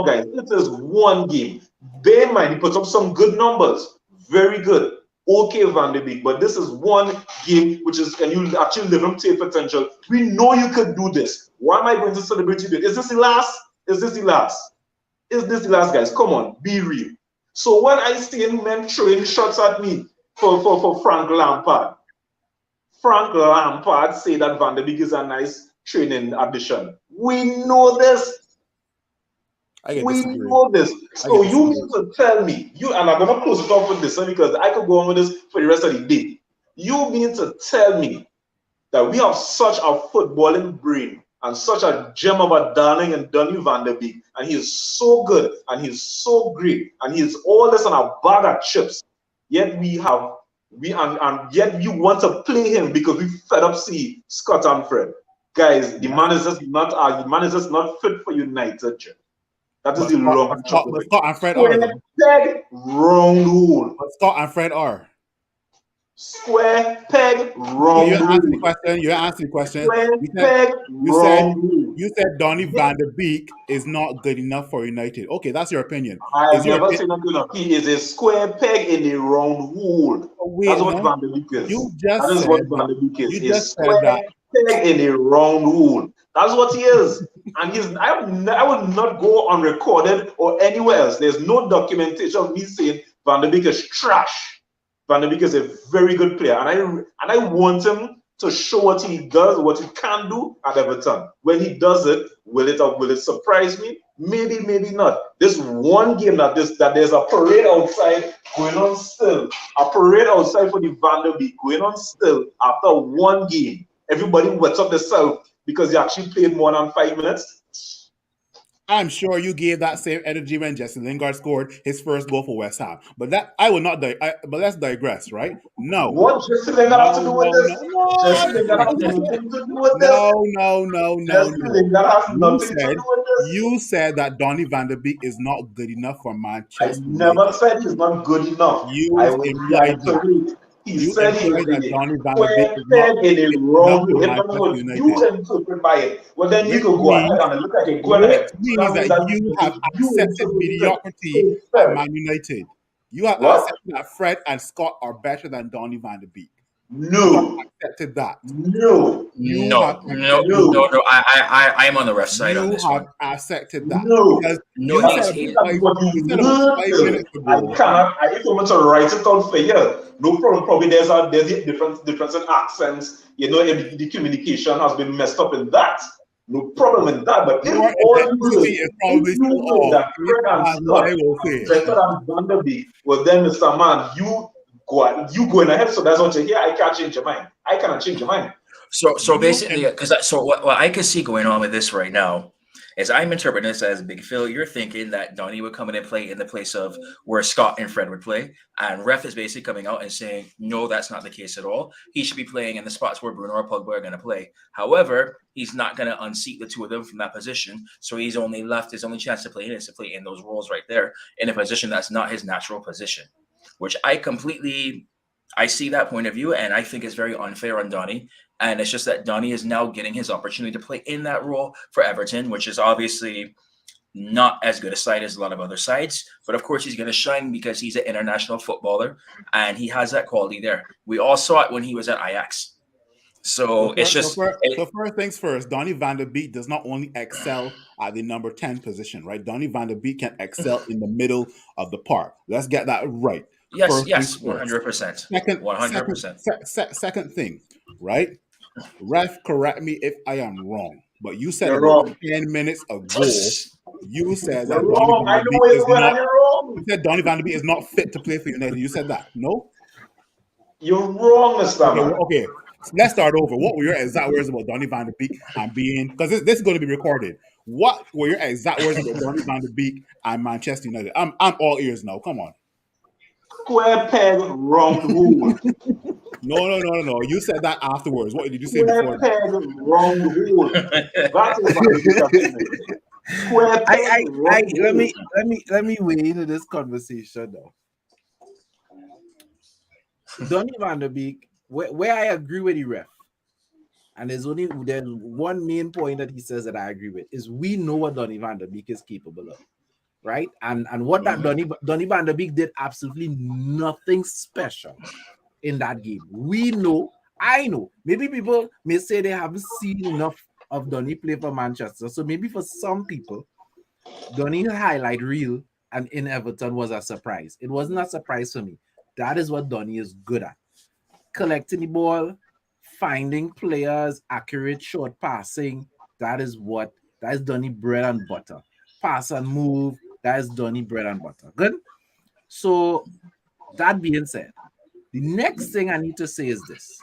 guys, it is one game. Bear in mind, he puts up some good numbers. Very good. Okay, Van de Beek, but this is one game which is, and you actually live up to your potential. We know you could do this. Why am I going to celebrate you? Is this the last? Is this the last? Is this the last, guys? Come on, be real. So when I see men throwing shots at me for Frank Lampard say that Van de Beek is a nice training addition. We know this. We know this. So you mean to tell me, and I'm going to close it off with this because I could go on with this for the rest of the day. You mean to tell me that we have such a footballing brain and such a gem of a darling and Donny van de Beek, and he is so good and he's so great and he's all this on a bag of chips. Yet yet you want to play him because we fed up see Scott and Fred. Guys, the man is just not fit for United. That is the long Scott and Fred are. Peg, round hole. But Scott and Fred are. Square peg, round You answered the question. You said Donny van de Beek is not good enough for United. Okay, that's your opinion. I never said not good enough. He is a square peg in a round hole. That's what Van de Beek is. That is what Van de Beek is. You a just square said that. peg in a round hole. That's what he is. And I would not go unrecorded or anywhere else. There's no documentation of me saying Van de Beek is trash. Van de Beek is a very good player, and I want him to show what he does, what he can do at Everton. When he does it, will it surprise me? Maybe, maybe not. This one game that there's a parade outside going on still, a parade outside for the Van de Beek going on still after one game. Everybody wets up themselves because he actually played more than 5 minutes. I'm sure you gave that same energy when Jesse Lingard scored his first goal for West Ham. But that I will not. But let's digress, right? No. What Jesse Lingard has to do with this? Jesse Lingard has nothing to do with this. No. Jesse Lingard has nothing to do with this. You said that Donny van de Beek is not good enough for Manchester. I never said he's not good enough. I will implied that. He said he was in Donny van de Beek in a wrong way. You interpret by it. Well, then you can go ahead and look at it. Go ahead. It means that you have accepted mediocrity at Man United. You have accepted that Fred and Scott are better than Donny van de Beek. No. You accepted that. No. I'm on the ref side on this one. You have accepted that. No. Because no, I cannot. I just want to write it out for you. No problem. Probably there's a difference in accents. The communication has been messed up in that. No problem in that. But if all you know that Fred and Scott better than Van de Beek, well then, Mr. Man, you going ahead. So that's what you hear. I can't change your mind. I cannot change your mind. So basically, what I can see going on with this right now is I'm interpreting this as Big Phil. You're thinking that Donny would come in and play in the place of where Scott and Fred would play, and ref is basically coming out and saying, no, that's not the case at all. He should be playing in the spots where Bruno or Pogba are going to play. However, he's not going to unseat the two of them from that position, so his only chance to play in is to play in those roles right there in a position that's not his natural position, which I see that point of view, and I think it's very unfair on Donny. And it's just that Donny is now getting his opportunity to play in that role for Everton, which is obviously not as good a side as a lot of other sides. But of course, he's going to shine because he's an international footballer and he has that quality there. We all saw it when he was at Ajax. So it's just So first things first, Donny van der Beek does not only excel at the number 10 position, right? Donny van der Beek can excel in the middle of the park. Let's get that right. yes, First things yes, first. 100%, Second, 100%. second thing, right? Ref, correct me if I am wrong, but you said You're about wrong. 10 minutes ago, you said You're that Donny wrong. van I der know Beek where is you're going and not. you're wrong. You said Donny van der Beek is not fit to play for United. You said that, no? You're wrong, Mr. Okay, Man. okay. Let's start over. What were your exact words about Donny van der Beek and being? Because this is going to be recorded. What were your exact words about Donny van der Beek and Manchester United? I'm all ears now. Come on. Square peg, round hole. No. You said that afterwards. What did you say Square before that? peg, round hole. That is what the definition. Square peg, round hole. let me weigh into this conversation now. Donny van der Beek, where I agree with the ref, and there's one main point that he says that I agree with, is we know what Donny van der Beek is capable of, right? And what that Donny van der Beek did absolutely nothing special in that game. We know, I know. Maybe people may say they haven't seen enough of Donny play for Manchester. So maybe for some people, Donny highlight reel and in Everton was a surprise. It wasn't a surprise for me. That is what Donny is good at. Collecting the ball, finding players, accurate short passing. That is Donny bread and butter. Pass and move. That is Donny bread and butter. Good. So that being said, the next thing I need to say is this.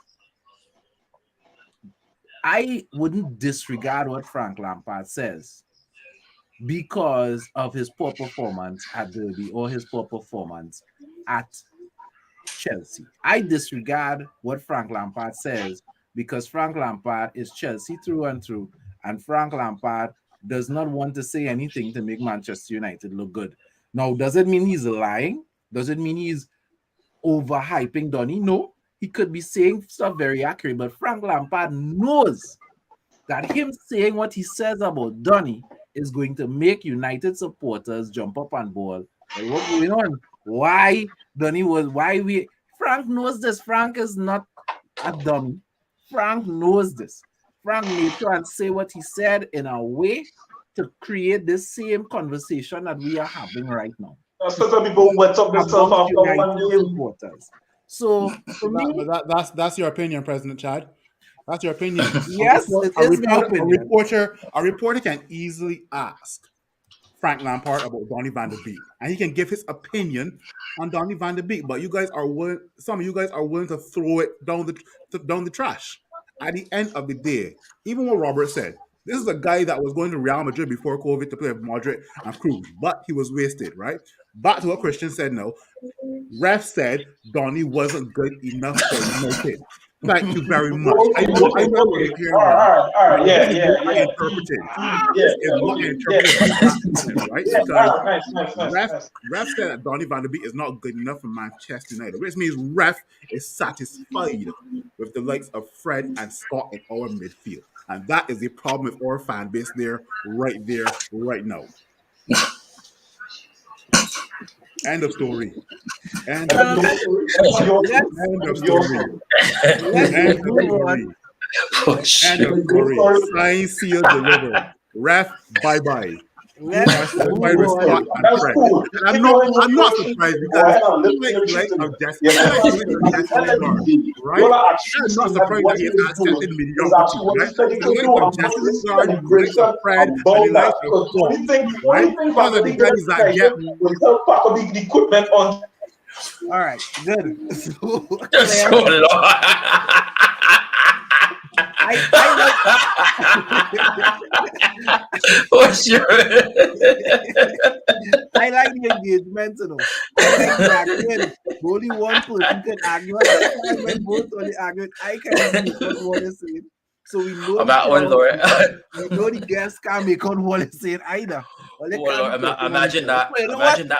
I wouldn't disregard what Frank Lampard says because of his poor performance at Derby or his poor performance at Chelsea. I disregard what Frank Lampard says because Frank Lampard is Chelsea through and through, and Frank Lampard does not want to say anything to make Manchester United look good. Now, does it mean he's lying? Does it mean he's overhyping Donny? No, he could be saying stuff very accurate, but Frank Lampard knows that him saying what he says about Donny is going to make United supporters jump up and ball. Well, what's going on? Why Frank knows this. Frank is not a dummy. Frank knows this. Frank made sure and say what he said in a way to create this same conversation that we are having right now. Certain people wet up themselves after one game. Supporters. So for me, that's your opinion, President Chad. That's your opinion. Yes, it is my opinion. A reporter can easily ask Frank Lampard about Donny van der Beek, and he can give his opinion on Donny van der Beek. But some of you guys are willing to throw it down the trash. At the end of the day, even what Robert said, this is a guy that was going to Real Madrid before COVID to play with Madrid and Cruz, but he was wasted, right? Back to what Christian said now. Ref said Donny wasn't good enough for United. Thank you very much. I know what you're hearing. All right. This is what Yeah. I interpreted. Right? Because Ref said that Donny van der Beek is not good enough for Manchester United, which means Ref is satisfied with the likes of Fred and Scott in our midfield. And that is the problem with our fan base there, right now. End of story. End of story. Sign, seal, deliver. Ref, bye-bye. Let's I'm not surprised because like Jesse, right? I'm not surprised that he has accepted mediocrity, right? The likes of Fred, and the likes of Fred, right? Because of the guys that get the equipment on. All right, good. So long. What's your? I like the engagement, you know. I like the only one person can argue. When both only argue, I can make out what they're saying. So we know that one, Lord. We know the guests can't make out what they're saying either. Imagine that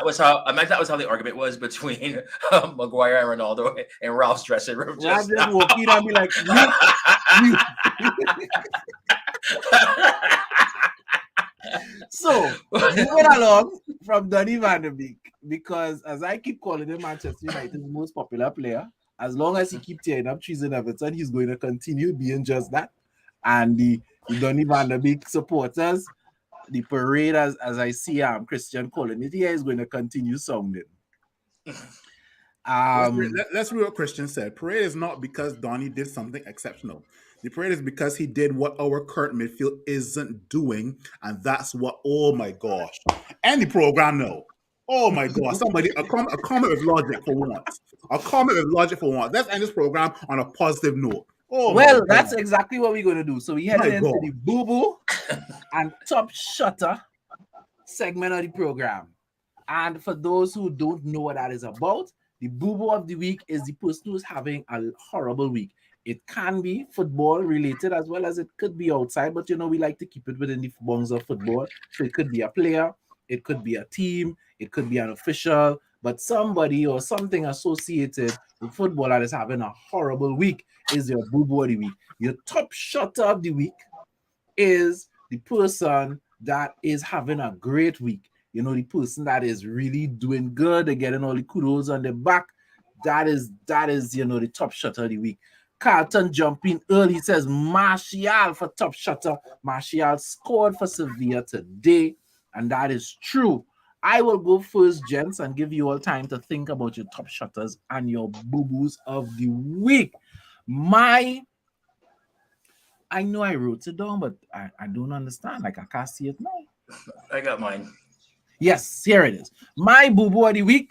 was how the argument was between Maguire and Ronaldo in Ralph's dressing room. Ralph just walk in and be like, So moving along from Donny van der Beek, because as I keep calling him Manchester United's most popular player, As long as he keep tearing up trees in Everton, he's going to continue being just that. And the Donny van der Beek supporters, the parade, as I see Christian calling it here, is going to continue sounding. Let's read what Christian said. Parade is not because Donny did something exceptional. The parade is because he did what our current midfield isn't doing, and that's what. Oh my gosh! End the program now. Oh my gosh! Somebody a comment with logic for once. A comment with logic for once. Let's end this program on a positive note. Oh well, that's exactly what we're going to do. So we headed into God. the boo-boo and top shutter segment of the program. And for those who don't know what that is about, the boo-boo of the week is the person who's having a horrible week. It can be football related as well as it could be outside, but we like to keep it within the bounds of football. So it could be a player, it could be a team, it could be an official, but somebody or something associated with football that is having a horrible week is your boo-boo of the week. Your top shutter of the week is the person that is having a great week. The person that is really doing good, they're getting all the kudos on their back. That is the top shutter of the week. Carlton jumping early, says Martial for top shutter. Martial scored for Sevilla today, and that is true. I will go first, gents, and give you all time to think about your top shutters and your boo-boos of the week. I know I wrote it down, but I don't understand. I can't see it now. I got mine. Yes, here it is. My boo-boo of the week,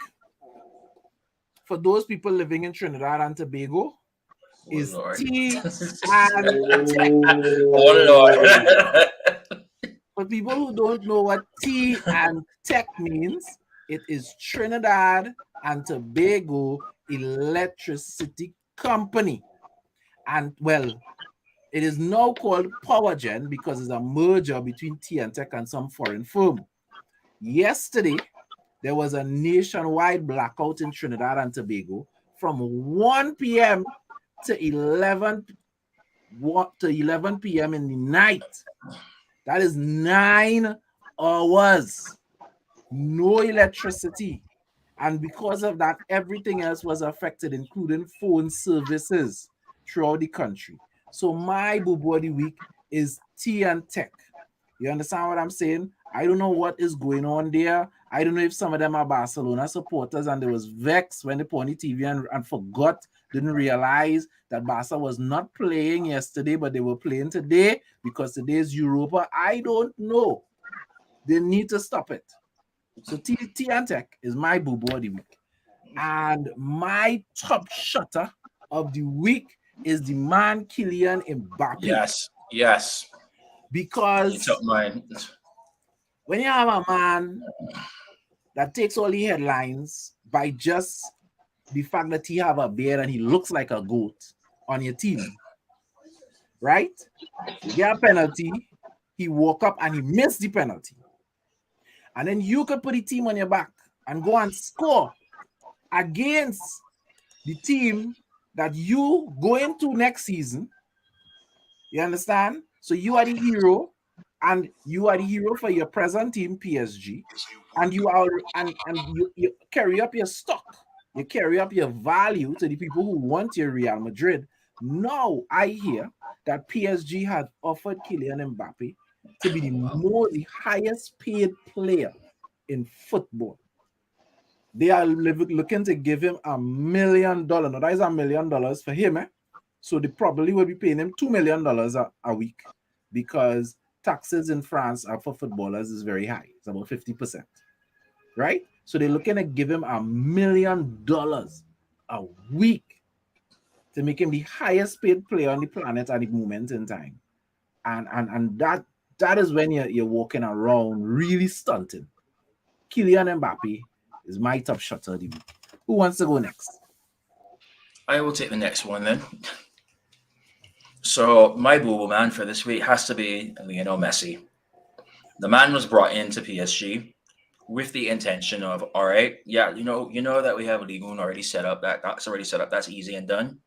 for those people living in Trinidad and Tobago, is tea and tech. Oh, Lord. For people who don't know what tea and tech means, it is Trinidad and Tobago Electricity Company. And, well, it is now called PowerGen because it's a merger between Tea and Tech and some foreign firm. Yesterday, there was a nationwide blackout in Trinidad and Tobago from 1 p.m. to 11 p.m. in the night. That is 9 hours. No electricity. And because of that, everything else was affected, including phone services throughout the country. So my boo-boo of the week is Tea and Tech. You understand what I'm saying? I don't know what is going on there. I don't know if some of them are Barcelona supporters and they was vexed when they put on the TV and forgot, didn't realize that Barca was not playing yesterday, but they were playing today because today is Europa. I don't know. They need to stop it. So Tea and Tech is my boo-boo of the week. And my top shutter of the week is the man Kylian Mbappe. Yes. Because you took mine. When you have a man that takes all the headlines by just the fact that he have a beard and he looks like a goat on your team, right? You get a penalty, he woke up and he missed the penalty. And then you could put the team on your back and go and score against the team that you go into next season. You understand? So you are the hero, and you are the hero for your present team, PSG, and you carry up your stock. You carry up your value to the people who want your Real Madrid. Now I hear that PSG has offered Kylian Mbappe to be the highest paid player in football. They are looking to give him $1 million. Now that is $1 million for him, So they probably will be paying him $2 million a week because taxes in France for footballers is very high. It's about 50%, right? So they're looking to give him $1 million a week to make him the highest paid player on the planet at the moment in time. And that is when you're walking around really stunting. Kylian Mbappe is my top shutter of the week. Who wants to go next? I will take the next one then. So my boo-boo man for this week has to be Lionel Messi. The man was brought into PSG with the intention of, all right, yeah, you know that we have a league already set up. That's already set up. That's easy and done.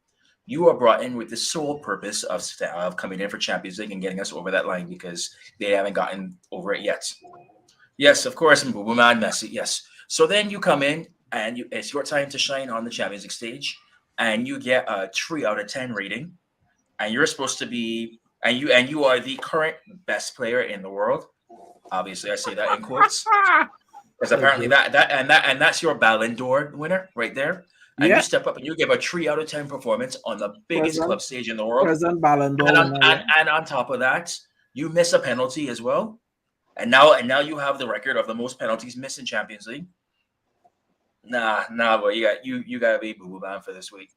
You are brought in with the sole purpose of coming in for Champions League and getting us over that line because they haven't gotten over it yet. Yes, of course, boo-boo man Messi. Yes. So then you come in and it's your time to shine on the Champions League stage. and you get a 3 out of 10 rating, and you're supposed to be, and you are the current best player in the world. Obviously, I say that in quotes because apparently Okay. that's your Ballon d'Or winner right there. And you Yeah, step up and you give a 3 out of 10 performance on the biggest present club stage in the world, present Ballon d'Or and winner. Yeah. on top of that, you miss a penalty as well, and now you have the record of the most penalties missed in Champions League. Nah, boy, you gotta be boo boo bound for this week.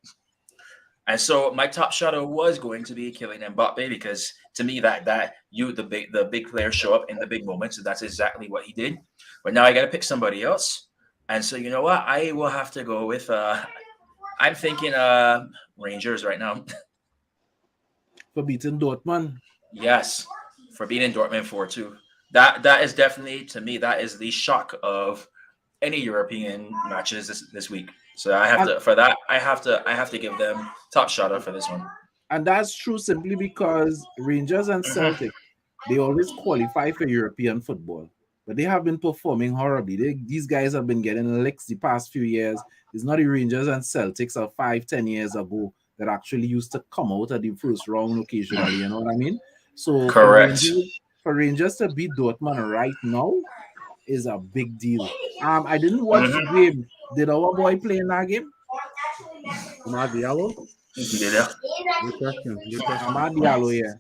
And so my top shotter was going to be Kylian Mbappe because to me that the big players show up in the big moments, and that's exactly what he did. But now I got to pick somebody else, and so you know what, I will have to go with. I'm thinking Rangers right now. For beating Dortmund. Yes, for beating Dortmund 4-2. That is definitely, to me, that is the shock of any European matches this week. So I have And, to, for that I have to give them top shotter for this one. and that's true simply because Rangers and Mhm. Celtic, they always qualify for European football, but they have been performing horribly. These guys have been getting licks the past few years. It's not the Rangers and Celtics of 5-10 years ago that actually used to come out at the first round occasionally. You know what I mean? So Correct. For Rangers to beat Dortmund right now is a big deal. I didn't watch the Mhm. game. Did our boy play in that game? Amad Diallo? Yeah. Good question. Good question. Amad Diallo, yeah.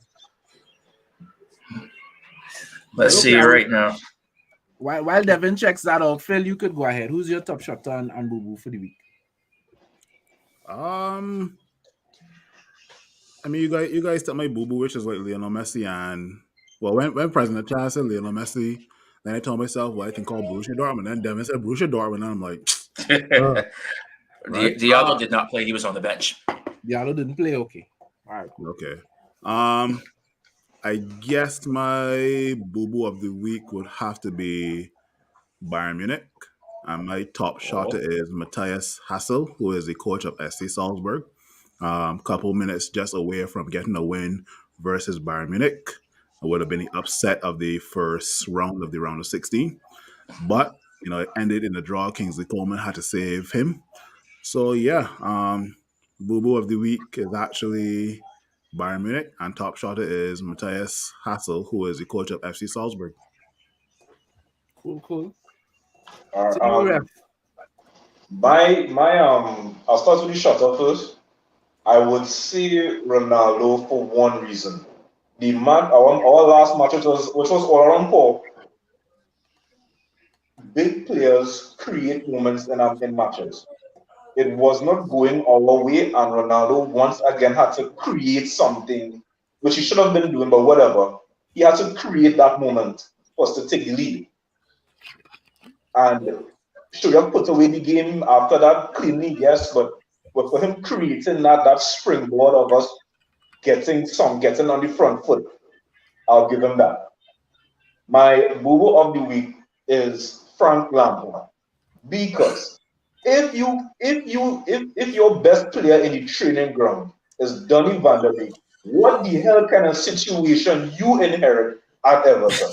Let's Okay. see right now. While Devin checks that out, Phil, you could go ahead. Who's your top shot and Boo Boo for the week? I mean, you guys took my boo boo, which is like Lionel Messi, and well, when President Charles said Lionel Messi, then I told myself, well, I can call Borussia Dortmund. Then Devin said Borussia Dortmund, and I'm like, right? Diallo did not play; he was on the bench. Diallo didn't play. Okay. All right, cool. Okay. I guess my boo boo of the week would have to be Bayern Munich. And my top shotter is Matthias Hassel, who is the coach of SC Salzburg. Couple minutes just away from getting a win versus Bayern Munich. It would have been the upset of the first round of the round of 16. But, it ended in a draw. Kingsley Coleman had to save him. So, yeah, boo boo of the week is actually Bayern Munich, and top shotter is Matthias Hassel, who is the coach of FC Salzburg. Cool. Uh, Senior ref. I'll start with the shutter first. I would say Ronaldo for one reason. Our last match, which was all around four, big players create moments in matches. It was not going our way, and Ronaldo once again had to create something, which he should have been doing, but whatever. He had to create that moment for us to take the lead. And should have put away the game after that cleanly, yes, but for him creating that springboard of us getting on the front foot, I'll give him that. My boo of the week is Frank Lampard, because if your best player in the training ground is Donny van der Beek, what the hell kind of situation you inherit at Everton?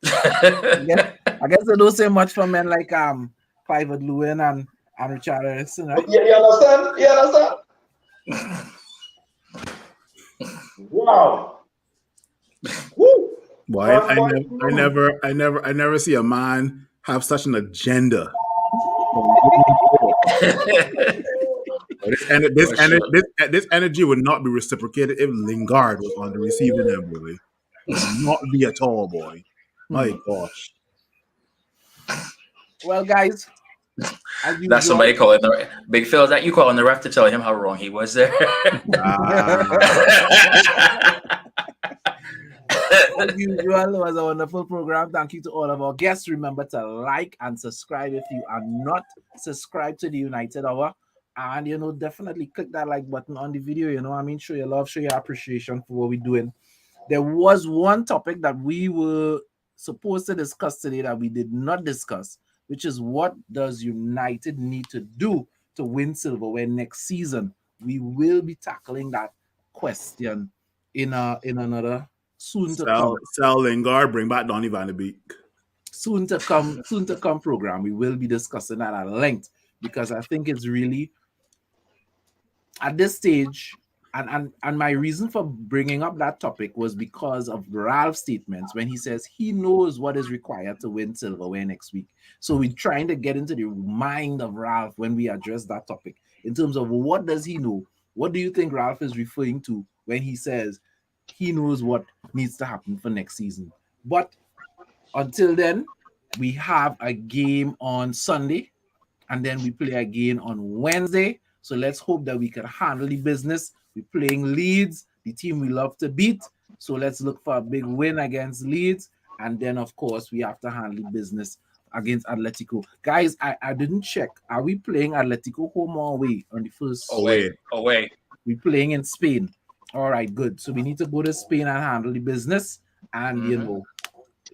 I guess they don't say much for men like Clive Lewin and Richard Eriksen, right? Yeah, you understand? You understand? Wow. Woo. Boy, I never see a man have such an agenda. This energy would not be reciprocated if Lingard was on the receiving end, boy. Would not be at all, boy. My gosh. Well, guys, That's somebody calling the Big Phil. Is that you calling the ref to tell him how wrong he was there? As usual, it was a wonderful program. Thank you to all of our guests. Remember to like and subscribe if you are not subscribed to the United Hour. And, definitely click that like button on the video. Show your love, show your appreciation for what we're doing. There was one topic that we were supposed to discuss today that we did not discuss, which is what does United need to do to win silverware next season? We will be tackling that question in another soon to come. Sell Lingard, bring back Donny van der Beek. Soon to come program. We will be discussing that at length because I think it's really at this stage, and my reason for bringing up that topic was because of Ralph's statements when he says he knows what is required to win silverware next week. So we're trying to get into the mind of Ralph when we address that topic in terms of what does he know? What do you think Ralph is referring to when he says he knows what needs to happen for next season? But until then, we have a game on Sunday, and then we play again on Wednesday. So let's hope that we can handle the business. We're playing Leeds, the team we love to beat. So let's look for a big win against Leeds. And then, of course, we have to handle business against Atletico. Guys, I didn't check. Are we playing Atletico home or away on the first? Away. We're playing in Spain. All right, good. So we need to go to Spain and handle the business. And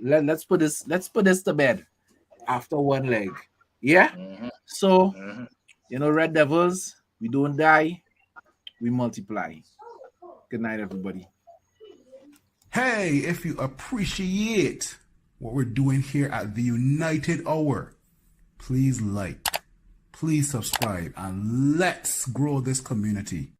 let's put this to bed after one leg. Yeah. So, Red Devils, we don't die, we multiply. Good night, everybody. Hey, if you appreciate what we're doing here at the United Hour, please like, please subscribe, and let's grow this community.